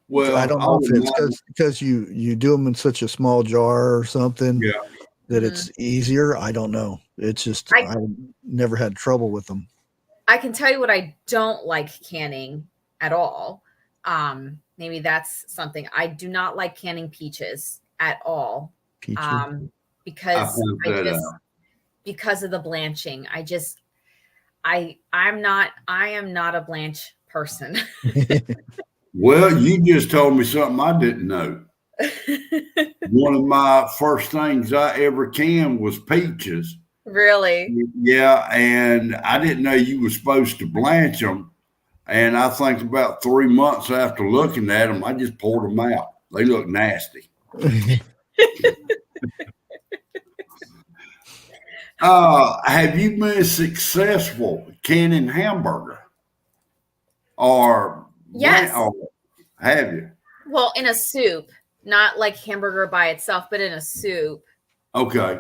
Well, I don't know if it's because you do them in such a small jar or something yeah. that it's easier. I don't know. It's just I never had trouble with them. I can tell you what I don't like canning at all. Maybe that's something. I do not like canning peaches at all. Peaches. Because because of the blanching. I am not a blanch person. Well, you just told me something I didn't know. One of my first things I ever canned was peaches. Really? Yeah, and I didn't know you were supposed to blanch them. And I think about 3 months after looking at them, I just poured them out. They look nasty. Have you been successful canning hamburger? Or yes, have you? Well, in a soup, not like hamburger by itself, but in a soup. Okay.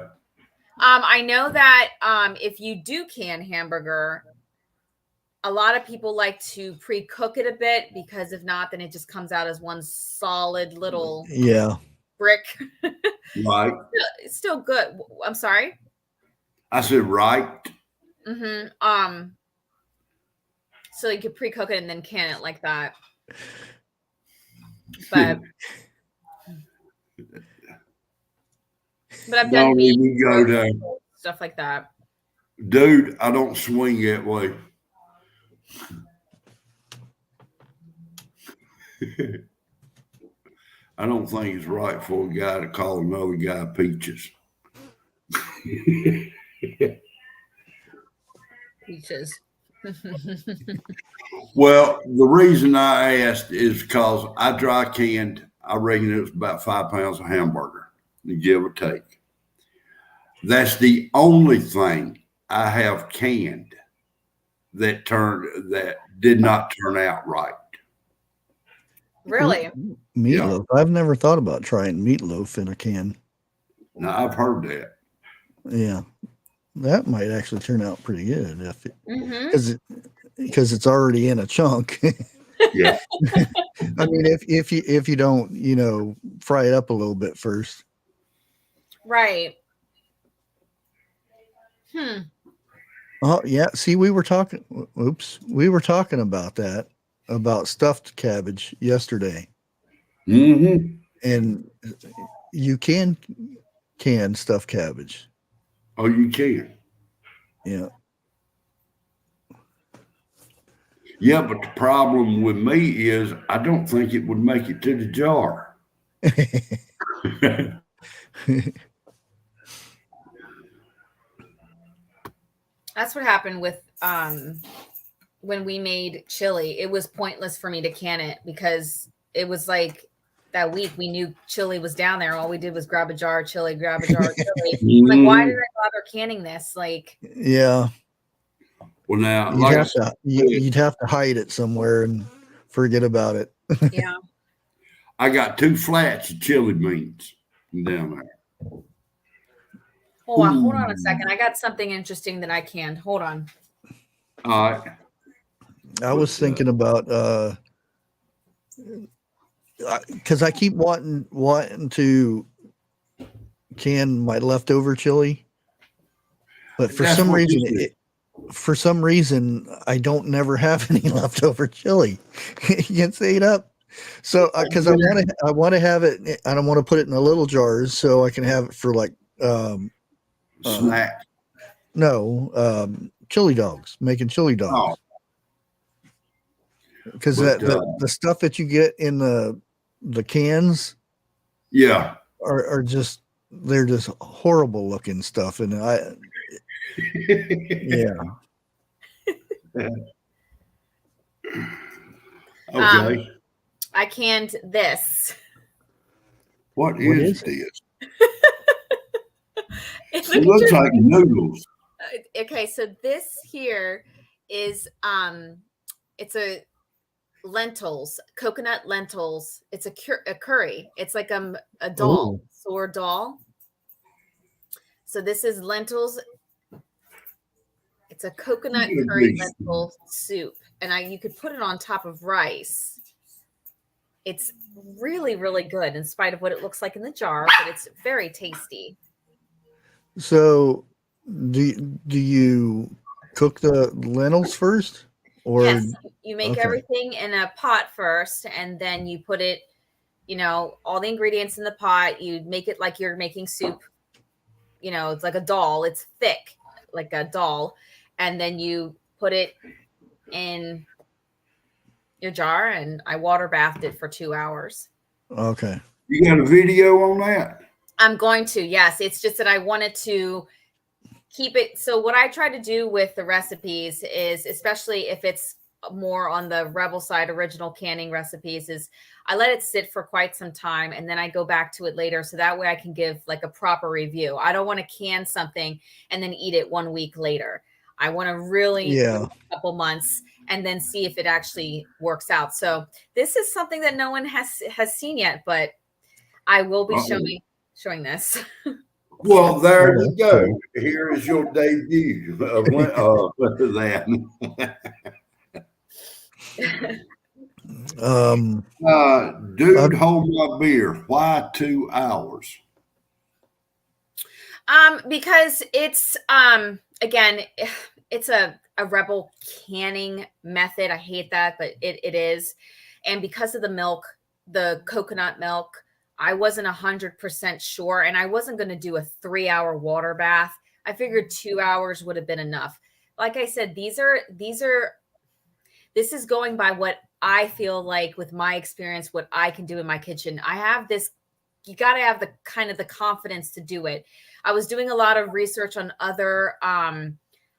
I know that if you do can hamburger, a lot of people like to pre-cook it a bit, because if not, then it just comes out as one solid little brick. Right. It's still good. I'm sorry. I said right. Mm-hmm. So you could pre-cook it and then can it like that. But I've done meat, stuff like that. Dude, I don't swing that way. I don't think it's right for a guy to call another guy peaches. Peaches. Well, the reason I asked is because I dry canned, I reckon it was about 5 pounds of hamburger, give or take. That's the only thing I have canned that did not turn out right. Really? Meatloaf. Yeah. I've never thought about trying meatloaf in a can. No, I've heard that. Yeah. That might actually turn out pretty good if because it's already in a chunk. Yeah. I mean, if you don't, fry it up a little bit first. Right. Oh yeah. See, we were talking about that, about stuffed cabbage yesterday. Mm-hmm. And you can stuffed cabbage. Oh, you can. Yeah. Yeah, but the problem with me is I don't think it would make it to the jar. That's what happened with when we made chili. It was pointless for me to can it because it was like that week we knew chili was down there. All we did was grab a jar of chili, grab a jar of chili. Like, why did I bother canning this? Like, yeah. Well, now, you'd have to hide it somewhere and forget about it. Yeah. I got 2 flats of chili beans down there. Hold on a second. I got something interesting that I canned. Hold on. All right. I was thinking about because I keep wanting to can my leftover chili, but for some reason I don't never have any leftover chili. It gets ate up. So because I want to have it, I don't want to put it in the little jars so I can have it for like snack. Chili dogs, making chili dogs. Because the stuff that you get in the cans, yeah, are just they're just horrible looking stuff, and yeah. Okay. I canned this. What is this? It looks like noodles. Okay, so this here is it's a lentils, coconut lentils. It's a curry. It's like a dal, sour dal. So this is lentils. It's a coconut curry lentil soup, and you could put it on top of rice. It's really, really good in spite of what it looks like in the jar, but it's very tasty. So do you cook the lentils first? Or yes, you make everything in a pot first, and then you put it, all the ingredients in the pot. You make it like you're making soup. It's like a dal. It's thick, like a dal. And then you put it in your jar, and I water bathed it for 2 hours. Okay. You got a video on that? I'm going to, yes. It's just that I wanted to keep it. So what I try to do with the recipes is, especially if it's more on the Rebel side, original canning recipes, is I let it sit for quite some time, and then I go back to it later. So that way I can give like a proper review. I don't want to can something and then eat it 1 week later. I want to really a couple months and then see if it actually works out. So this is something that no one has seen yet, but I will be showing this. Well, there you go. Here is your debut of that. Dude, hold my beer. Why 2 hours? Because it's again, it's a Rebel canning method. I hate that, but it is. And because of the milk, the coconut milk, I wasn't 100% sure, and I wasn't going to do a 3-hour water bath. I figured 2 hours would have been enough. Like I said, this is going by what I feel like with my experience, what I can do in my kitchen. I have this, you got to have the kind of the confidence to do it. I was doing a lot of research on other,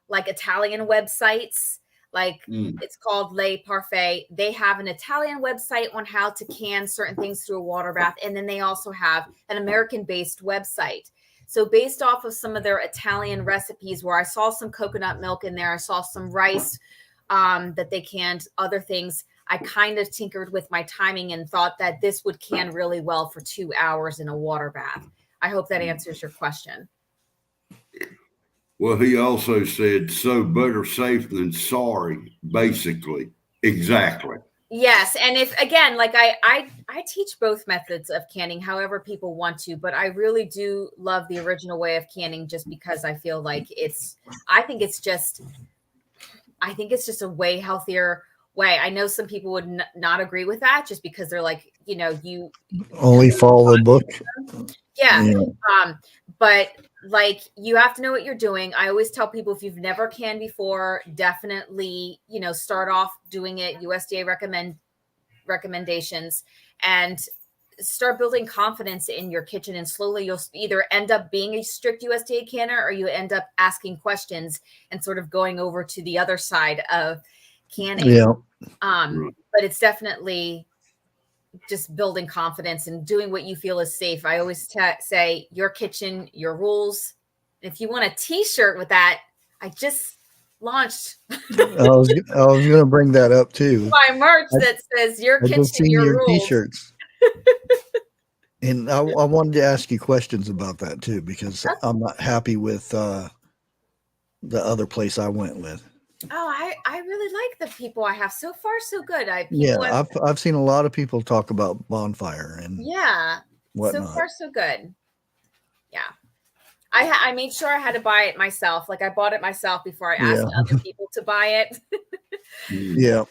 like Italian websites, like it's called Le Parfait. They have an Italian website on how to can certain things through a water bath. And then they also have an American-based website. So based off of some of their Italian recipes, where I saw some coconut milk in there, I saw some rice that they canned, other things, I kind of tinkered with my timing and thought that this would can really well for 2 hours in a water bath. I hope that answers your question. Well, he also said, so better safe than sorry, basically. Exactly. Yes. And if, again, like I teach both methods of canning, however people want to, but I really do love the original way of canning just because I feel like I think it's just a way healthier way. I know some people would not agree with that just because they're like, you only follow the book. Yeah. but like, you have to know what you're doing. I always tell people, if you've never canned before, definitely, start off doing it. USDA recommendations, and start building confidence in your kitchen. And slowly you'll either end up being a strict USDA canner, or you end up asking questions and sort of going over to the other side of canning. Yeah. But it's definitely just building confidence and doing what you feel is safe. I always say, your kitchen, your rules. If you want a t-shirt with that, I just launched I was going to bring that up too. my merch that says your kitchen, your rules. T-shirts. And I wanted to ask you questions about that too, because I'm not happy with the other place I went with. Oh, I really like the people I have. So far, so good. I've seen a lot of people talk about Bonfire and whatnot. So far, so good. Yeah. I made sure I had to buy it myself. Like, I bought it myself before I asked other people to buy it. Yeah.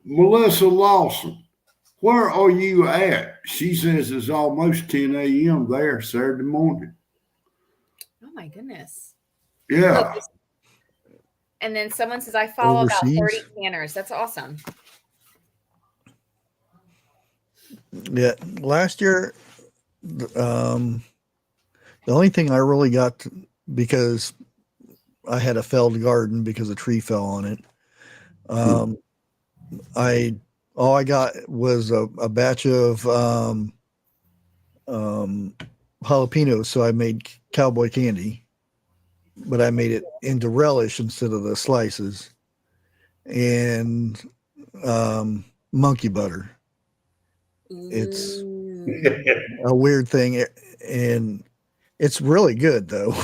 Melissa Lawson, where are you at? She says it's almost 10 a.m. there Saturday morning. Oh my goodness. Yeah. Look, and then someone says, I follow Overseas? about 30 canners. That's awesome. Yeah. Last year, the only thing I really got because I had a felled garden because a tree fell on it. All I got was a batch of jalapenos, so I made cowboy candy, but I made it into relish instead of the slices, and monkey butter. It's a weird thing, and it's really good though.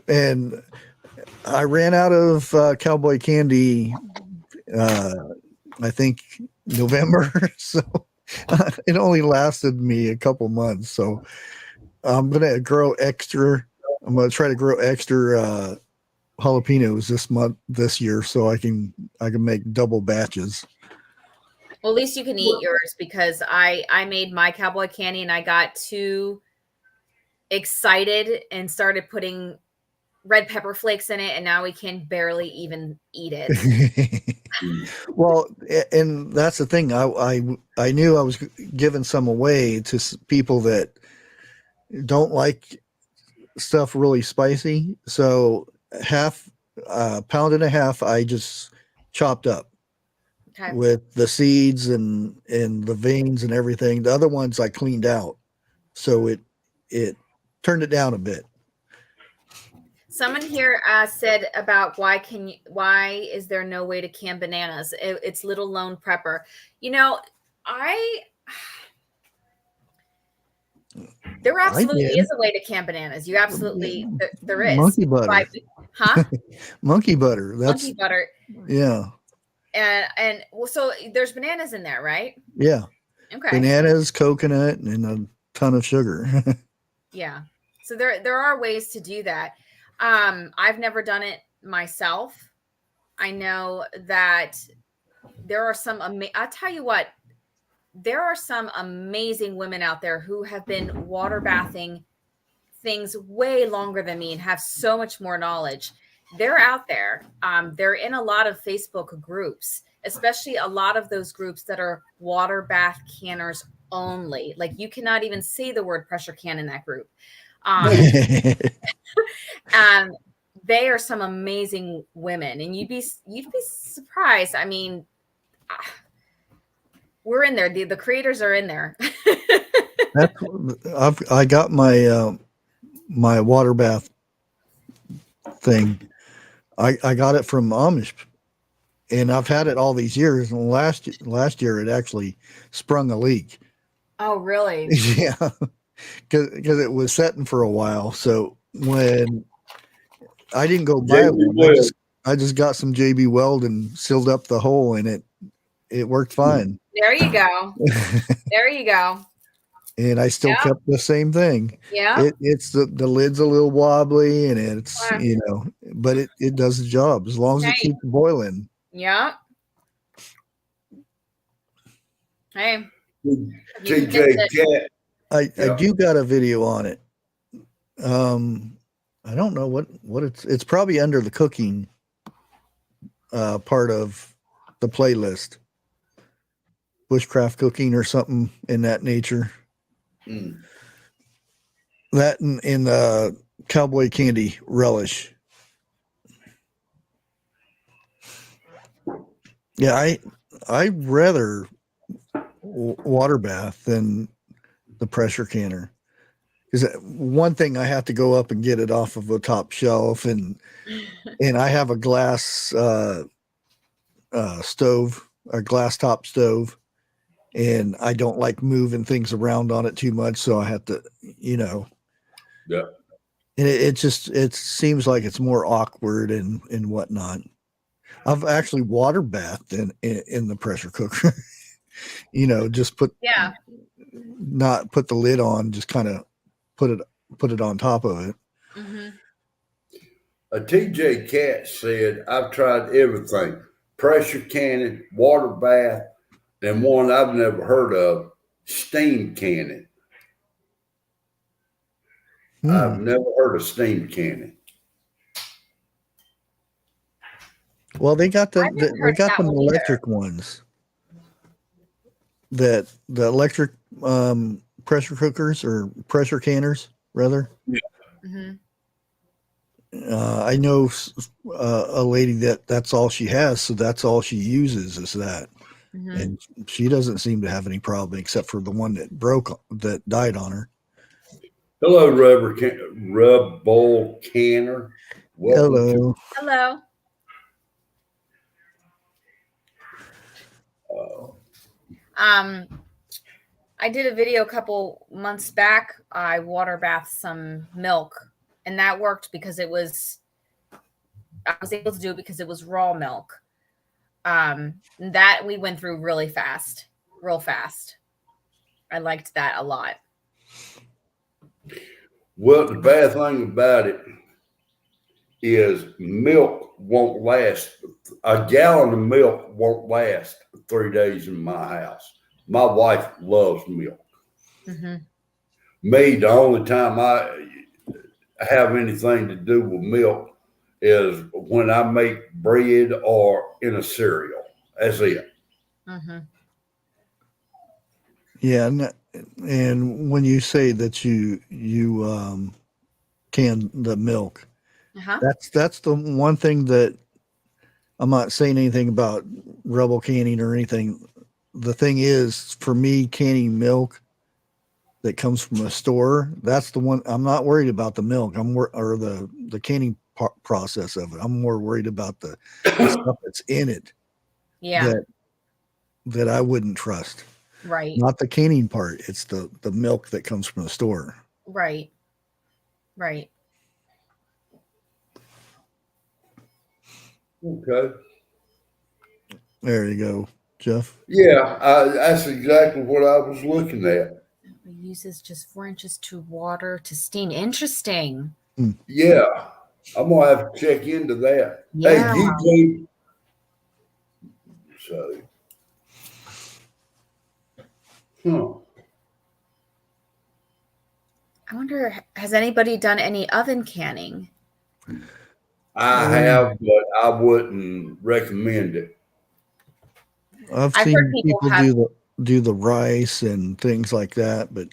And I ran out of cowboy candy I think November, so it only lasted me a couple months. So I'm gonna grow extra. I'm gonna try to grow extra jalapenos this year, so I can make double batches. Well, at least you can eat yours, because I made my cowboy candy and I got too excited and started putting red pepper flakes in it, and now we can barely even eat it. Well, and that's the thing. I knew I was giving some away to people that don't like stuff really spicy. So half pound and a half, I just chopped up with the seeds and the veins and everything. The other ones I cleaned out, so it turned it down a bit. Someone here said about why is there no way to can bananas? It's Little Lone Prepper. There absolutely is a way to can bananas. You absolutely there is. Monkey butter. Huh? Monkey butter. That's monkey butter. Yeah. And well, so there's bananas in there, right? Yeah. Okay. Bananas, coconut, and a ton of sugar. Yeah. So there are ways to do that. I've never done it myself. I know that there are some, I'll tell you what, there are some amazing women out there who have been water bathing things way longer than me and have so much more knowledge. They're out there. They're in a lot of Facebook groups, especially a lot of those groups that are water bath canners only. Like, you cannot even say the word pressure can in that group. They are some amazing women, and you'd be surprised. I mean, we're in there. The creators are in there. I got my my water bath thing. I got it from Amish, and I've had it all these years. And last year it actually sprung a leak. Oh, really? Yeah. Because it was setting for a while. So when I didn't go buy one, I just got some JB Weld and sealed up the hole, and it worked fine. There you go. There you go. And I still kept the same thing. Yeah. It's the lid's a little wobbly, and it's but it does the job as long as it keeps boiling. Yeah. Hey. TJ I Yeah. do got a video on it. I don't know what it's probably under the cooking part of the playlist. Bushcraft cooking or something in that nature. Mm. That in cowboy candy relish. Yeah, I'd rather water bath than the pressure canner. Because one thing, I have to go up and get it off of a top shelf, and I have a glass stove, a glass top stove, and I don't like moving things around on it too much, so I have to, Yeah. And it seems like it's more awkward and whatnot. I've actually water bathed in the pressure cooker. Just not put the lid on, just kind of put it on top of it. Mm-hmm. A TJ Cat said, I've tried everything: pressure canning, water bath, and one I've never heard of, steam canning. I've never heard of steam canning. Well, they got I've never they heard of got that them one either. electric ones. That the electric pressure cookers or pressure canners, rather. Yeah. Mm-hmm. I know a lady that's all she has, so that's all she uses is that, Mm-hmm. and she doesn't seem to have any problem except for the one that died on her. Hello, Rub Bowl Canner. Welcome Hello. I did a video a couple months back. I water bathed some milk, and that worked because I was able to do it because it was raw milk. That we went through real fast. I liked that a lot. Well, the bad thing about it is milk won't last. A gallon of milk won't last 3 days in my house. My wife loves milk. Mm-hmm. Me, the only time I have anything to do with milk is when I make bread or in a cereal. That's it. Mm-hmm. Yeah, and when you say that you can the milk, Uh-huh. that's the one thing that I'm not saying anything about rebel canning or anything. The thing is, for me, canning milk that comes from a store, that's the one. I'm not worried about the milk. Or the canning process of it. I'm more worried about the stuff that's in it. Yeah. That I wouldn't trust. Right. Not the canning part. It's the milk that comes from the store. Right. Okay. There you go, Jeff. Yeah, that's exactly what I was looking at. It uses just 4 inches to water to steam. Interesting. Yeah, I'm gonna have to check into that. Yeah. Hey, YouTube. So, I wonder, has anybody done any oven canning? I have, but I wouldn't recommend it. I've I've seen heard people do the rice and things like that, but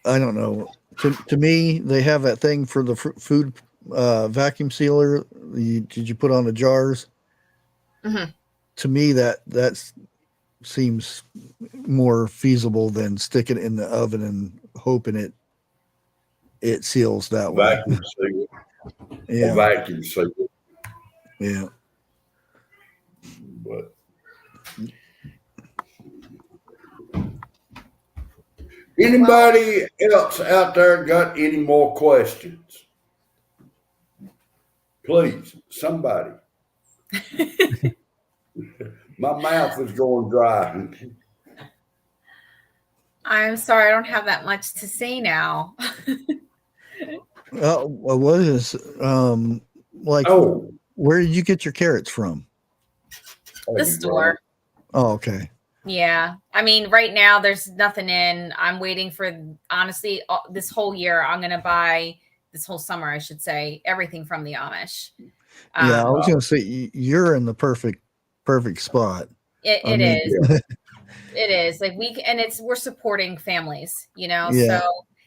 I don't know. To me, they have that thing for the food vacuum sealer. Did you put on the jars? Mm-hmm. To me, that seems more feasible than sticking it in the oven and hoping it seals that way. Vacuum seal. Yeah. Vacuum seal. Yeah. But anybody else out there got any more questions? Please, somebody. My mouth is going dry. I'm sorry, I don't have that much to say now. What is like? Where did you get your carrots from? The store. Oh, okay. Yeah. I mean, right now there's nothing in. I'm waiting for, honestly, this whole year, I'm going to buy, this whole summer, I should say, everything from the Amish. Yeah, I Um, was gonna say you're in the perfect spot. I it mean, is. It is like and we're supporting families, yeah, so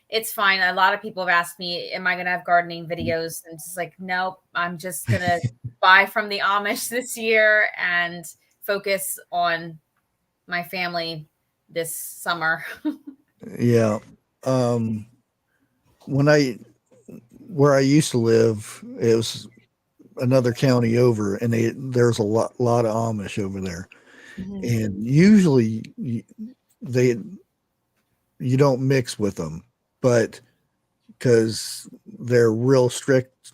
it's fine. A lot of people have asked me, am I going to have gardening videos? And it's just like, nope, I'm just going to buy from the Amish this year and focus on my family this summer. yeah. Um, when where I used to live, it was another county over, and there's a lot of Amish over there, Mhm. and usually they you don't mix with them, but because they're real strict,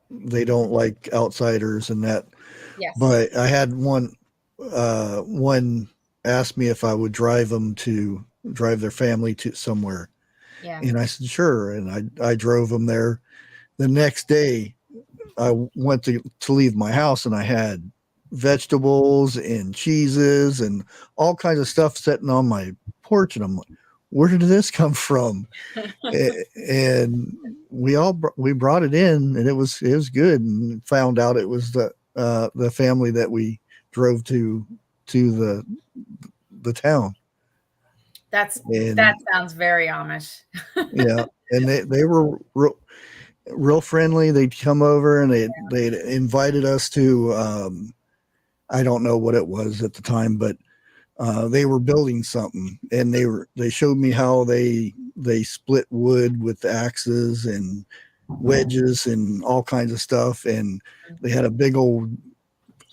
they don't like outsiders and that. Yes. But I had one asked me if I would drive their family to somewhere, Yeah. and I said sure, and I drove them there. The next day, I went to leave my house, and I had vegetables and cheeses and all kinds of stuff sitting on my porch, and I'm like, where did this come from? And we brought it in, and it was good, and found out it was the family that we drove to the town. That And sounds very Amish. yeah, and they were real friendly. They'd come over, and they'd invited us to I don't know what it was at the time, but they were building something, and they showed me how they split wood with axes and wedges and all kinds of stuff, and they had a big old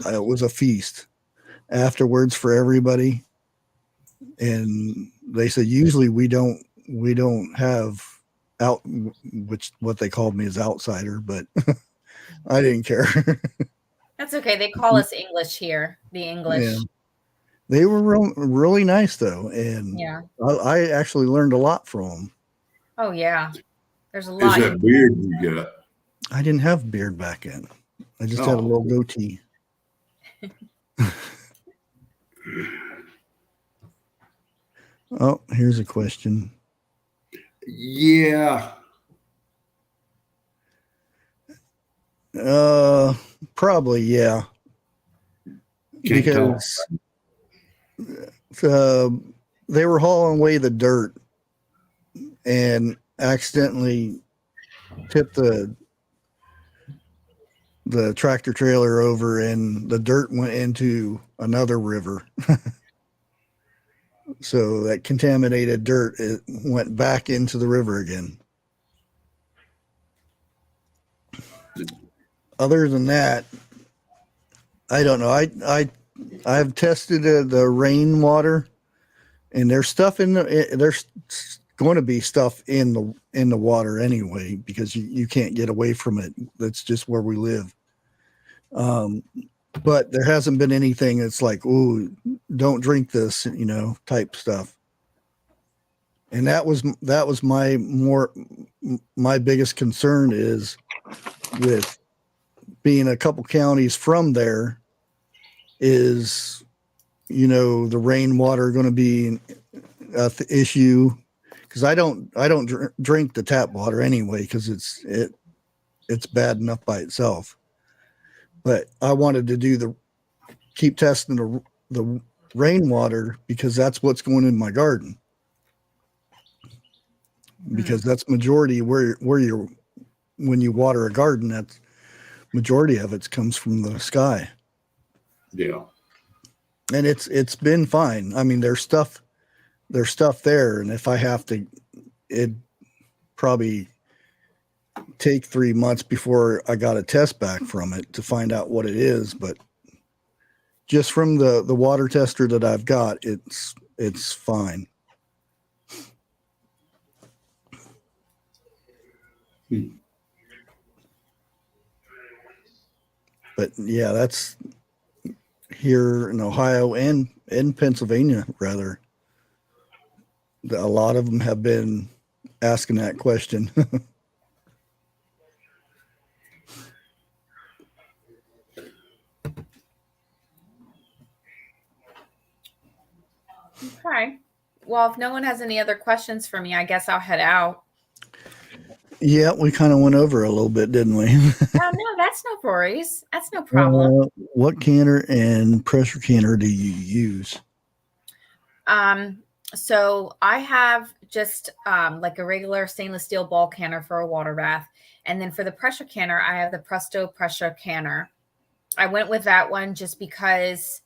it was a feast afterwards for everybody. And they said usually we don't have out, which what they called me is outsider, but I didn't care. That's okay. They call us English here, the Yeah, English. they were really nice though, and Yeah. I actually learned a lot from them. Oh, yeah. There's a Is lot. that beard you got? I didn't have beard back then. I just had a Oh, little goatee. Oh, here's a question. yeah. Uh, Probably yeah, Can't talk. because uh, they were hauling away the dirt and accidentally tipped the tractor trailer over, and the dirt went into another river. So that contaminated dirt, it went back into the river again. Other than that, I don't know. I've tested the rainwater, and there's stuff there's going to be stuff in the water anyway, because you can't get away from it. That's just where we live. Um, but there hasn't been anything that's like, oh, don't drink this, type stuff. And that was my biggest concern is with being a couple counties from there is, the rainwater going to be a issue, because I don't drink the tap water anyway, because it's bad enough by itself. But I wanted to keep testing the rainwater, because that's what's going in my garden, because that's majority where you're when you water a garden, that's majority of it comes from the sky. Yeah. And it's been fine. I mean, there's stuff there, and if I have to, it probably take 3 months before I got a test back from it to find out what it is. But just from the water tester that I've got, it's fine. But yeah, that's here in Ohio and in Pennsylvania, rather. A lot of them have been asking that question. Okay. Well, if no one has any other questions for me, I guess I'll head out. Yeah, we kind of went over a little bit, didn't we? Oh, no, that's no worries. That's no problem. What canner and pressure canner do you use? So I have just like a regular stainless steel ball canner for a water bath. And then for the pressure canner, I have the Presto pressure canner. I went with that one just because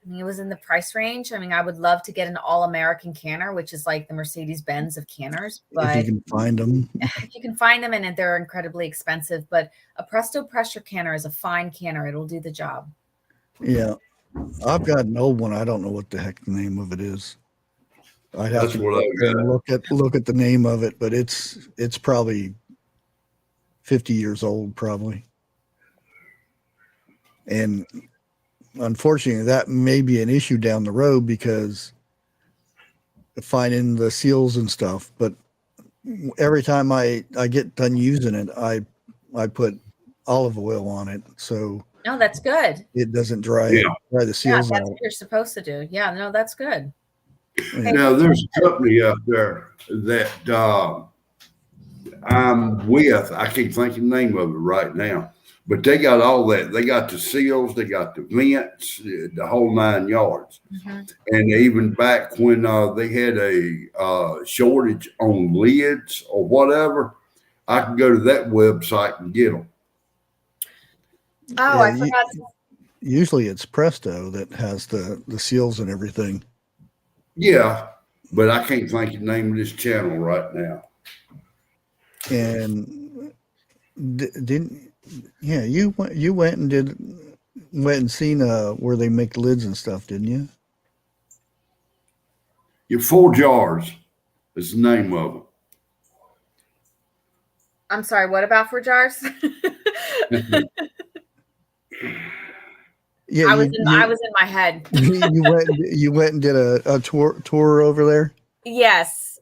it was in the price range. I mean, I would love to get an all-American canner, which is like the Mercedes-Benz of canners. But if you can find them. If you can find them, and they're incredibly expensive. But a Presto pressure canner is a fine canner. It'll do the job. Yeah. I've got an old one. I don't know what the heck the name of it is. I'd have to look at the name of it, but it's probably 50 years old, probably. And unfortunately, that may be an issue down the road because finding the seals and stuff. But every time I get done using it, I put olive oil on it, so no, that's good. It doesn't dry the seals that's out. what you're supposed to do. Yeah, no, that's good. Now, there's a company out there that I'm with. I can't think of the name of it right now, but they got all that. They got the seals, they got the vents, the whole 9 yards. Mm-hmm. And even back when they had a shortage on lids or whatever, I could go to that website and get them. Oh, I forgot. Usually it's Presto that has the seals and everything. Yeah, but I can't think of the name of this channel right now. And you went and seen where they make lids and stuff, didn't you? Your 4 jars is the name of them. I'm sorry, what about 4 jars? Yeah, I was in my head. you went and did a tour over there. Yes.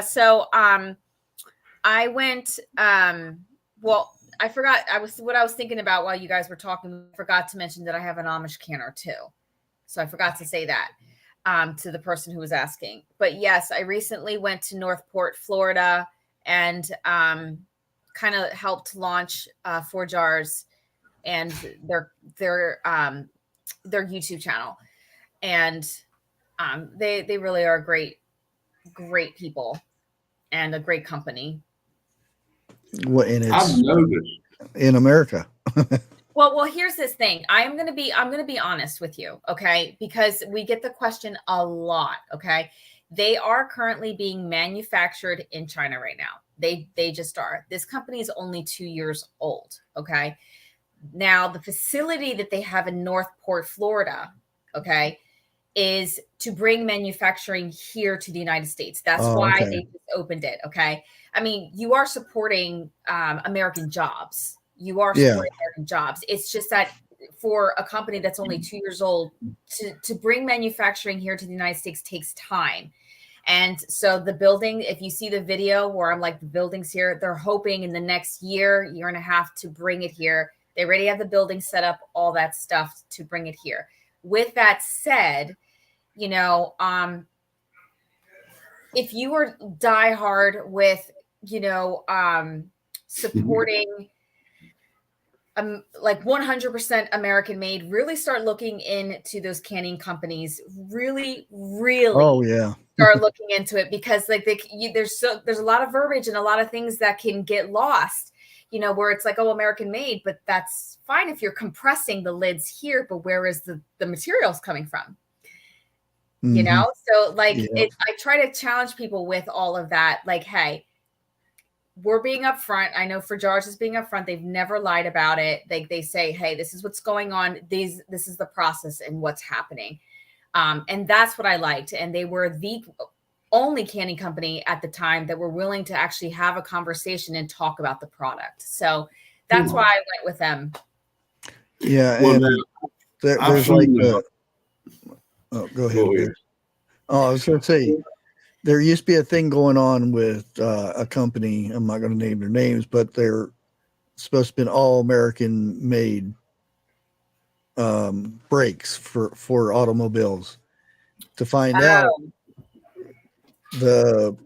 So I went. Well, I forgot. What I was thinking about while you guys were talking. I forgot to mention that I have an Amish canner too. So I forgot to say that to the person who was asking. But yes, I recently went to Northport, Florida, and kind of helped launch 4 jars and their YouTube channel. And they really are great people and a great company. What and I've noticed in America. Well, here's this thing. I'm gonna be honest with you, okay? Because we get the question a lot, okay? They are currently being manufactured in China right now. They just are. This company is only 2 years old, okay? Now, the facility that they have in Northport, Florida, okay, is to bring manufacturing here to the United States. That's why they just opened it, okay? I mean, you are supporting American jobs. You are supporting American jobs. It's just that for a company that's only 2 years old, to bring manufacturing here to the United States takes time. And so the building, if you see the video where I'm like, the building's here, they're hoping in the next year and a half to bring it here. They already have the building set up, all that stuff to bring it here. With that said, you know, if you are diehard with, you know, supporting like 100% American made, really start looking into those canning companies. Really start looking into it, because like there's a lot of verbiage and a lot of things that can get lost, you know, where it's like, oh, American made, but that's fine if you're compressing the lids here, but where is the materials coming from? You know, so like I try to challenge people with all of that. Like, hey, we're being upfront. I know for Jars is being upfront. They've never lied about it. They say, hey, this is what's going on. This is the process and what's happening. And that's what I liked. And they were the only canning company at the time that were willing to actually have a conversation and talk about the product. So that's why I went with them. Yeah. Well, and there's like go ahead. I was going to say, there used to be a thing going on with a company. I'm not going to name their names, but they're supposed to be an all American made brakes for automobiles. to find out the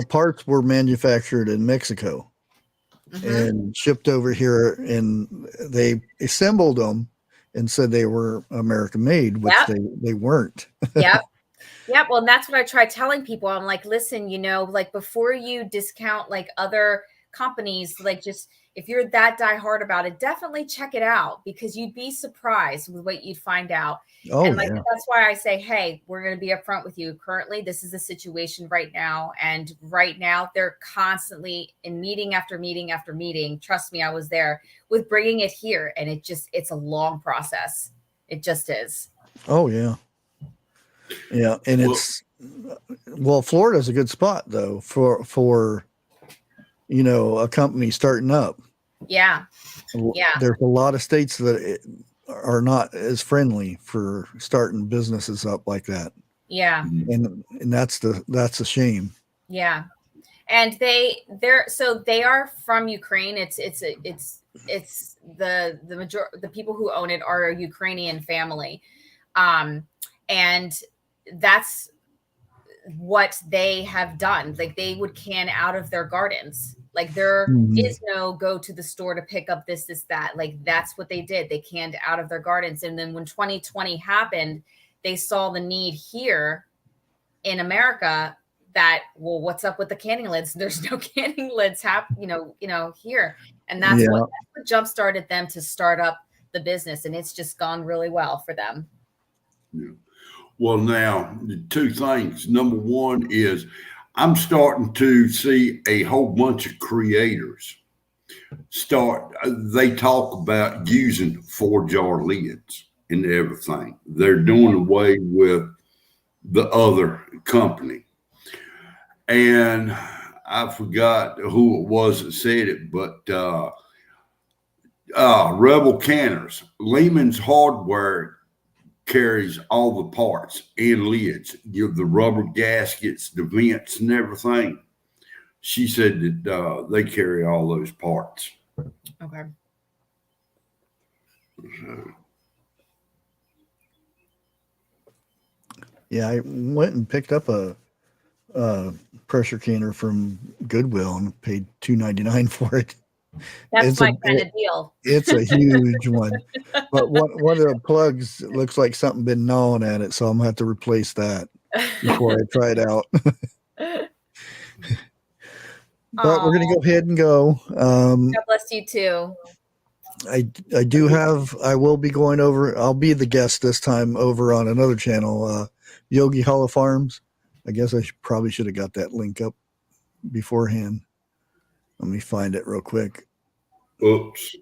parts were manufactured in Mexico and shipped over here, and they assembled them and said they were American made, which they weren't. Yep. Yep. Well, and that's what I try telling people. I'm like, listen, like before you discount like other companies, like just if you're that diehard about it, definitely check it out, because you'd be surprised with what you'd find out. Oh, and that's why I say, hey, we're going to be upfront with you. Currently, this is the situation right now. And right now they're constantly in meeting after meeting after meeting. Trust me, I was there with bringing it here, and it's a long process. It just is. Oh yeah. Yeah. And Florida's a good spot though, for a company starting up. Yeah. Yeah. There's a lot of states that are not as friendly for starting businesses up like that. Yeah. And that's a shame. Yeah. And they are from Ukraine. It's the people who own it are a Ukrainian family. And that's what they have done. Like they would can out of their gardens. Like there is no go to the store to pick up this, that. Like that's what they did. They canned out of their gardens. And then when 2020 happened, they saw the need here in America that, well, what's up with the canning lids? There's no canning lids here. And that's what jump started them to start up the business. And it's just gone really well for them. Yeah. Well, now, two things. Number one is I'm starting to see a whole bunch of creators they talk about using 4-jar lids and everything. They're doing away with the other company. And I forgot who it was that said it, but Rebel Canners, Lehman's Hardware carries all the parts and lids, the rubber gaskets, the vents and everything. She said that they carry all those parts. Okay. Yeah, I went and picked up a pressure canner from Goodwill and paid $2.99 for it. That's my kind of deal. It's a huge one. But one of the plugs looks like something been gnawing at it, so I'm gonna have to replace that before I try it out. But we're gonna go ahead and go. God bless you too. I will be going over. I'll be the guest this time over on another channel, Yogi Hollow Farms. I guess I probably should have got that link up beforehand. Let me find it real quick. Oops.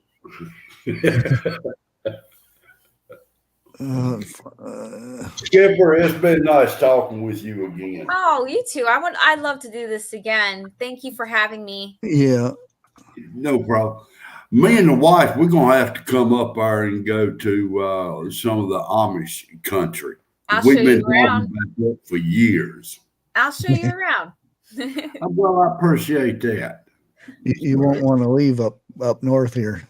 Skipper, it's been nice talking with you again. Oh, you too. I'd love to do this again. Thank you for having me. Yeah. No problem. Me and the wife, we're going to have to come up there and go to some of the Amish country. We've been talking about that for years. I'll show you around. Well, I appreciate that. You won't want to leave up north here.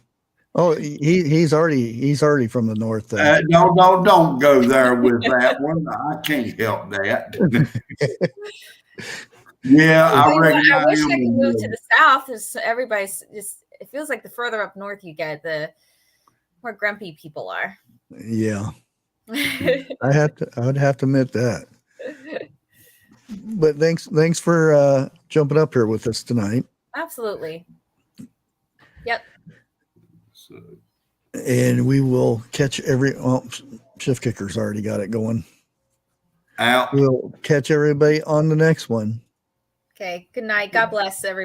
Oh, he's already from the north. No, don't go there with that one. I can't help that. Yeah, I reckon. I wish I could move to the south. Everybody's just. It feels like the further up north you get, the more grumpy people are. Yeah, I would have to admit that. But thanks for jumping up here with us tonight. Absolutely. Yep. And we will catch Shift Kicker's already got it going. Out. We'll catch everybody on the next one. Okay. Good night. God bless everybody.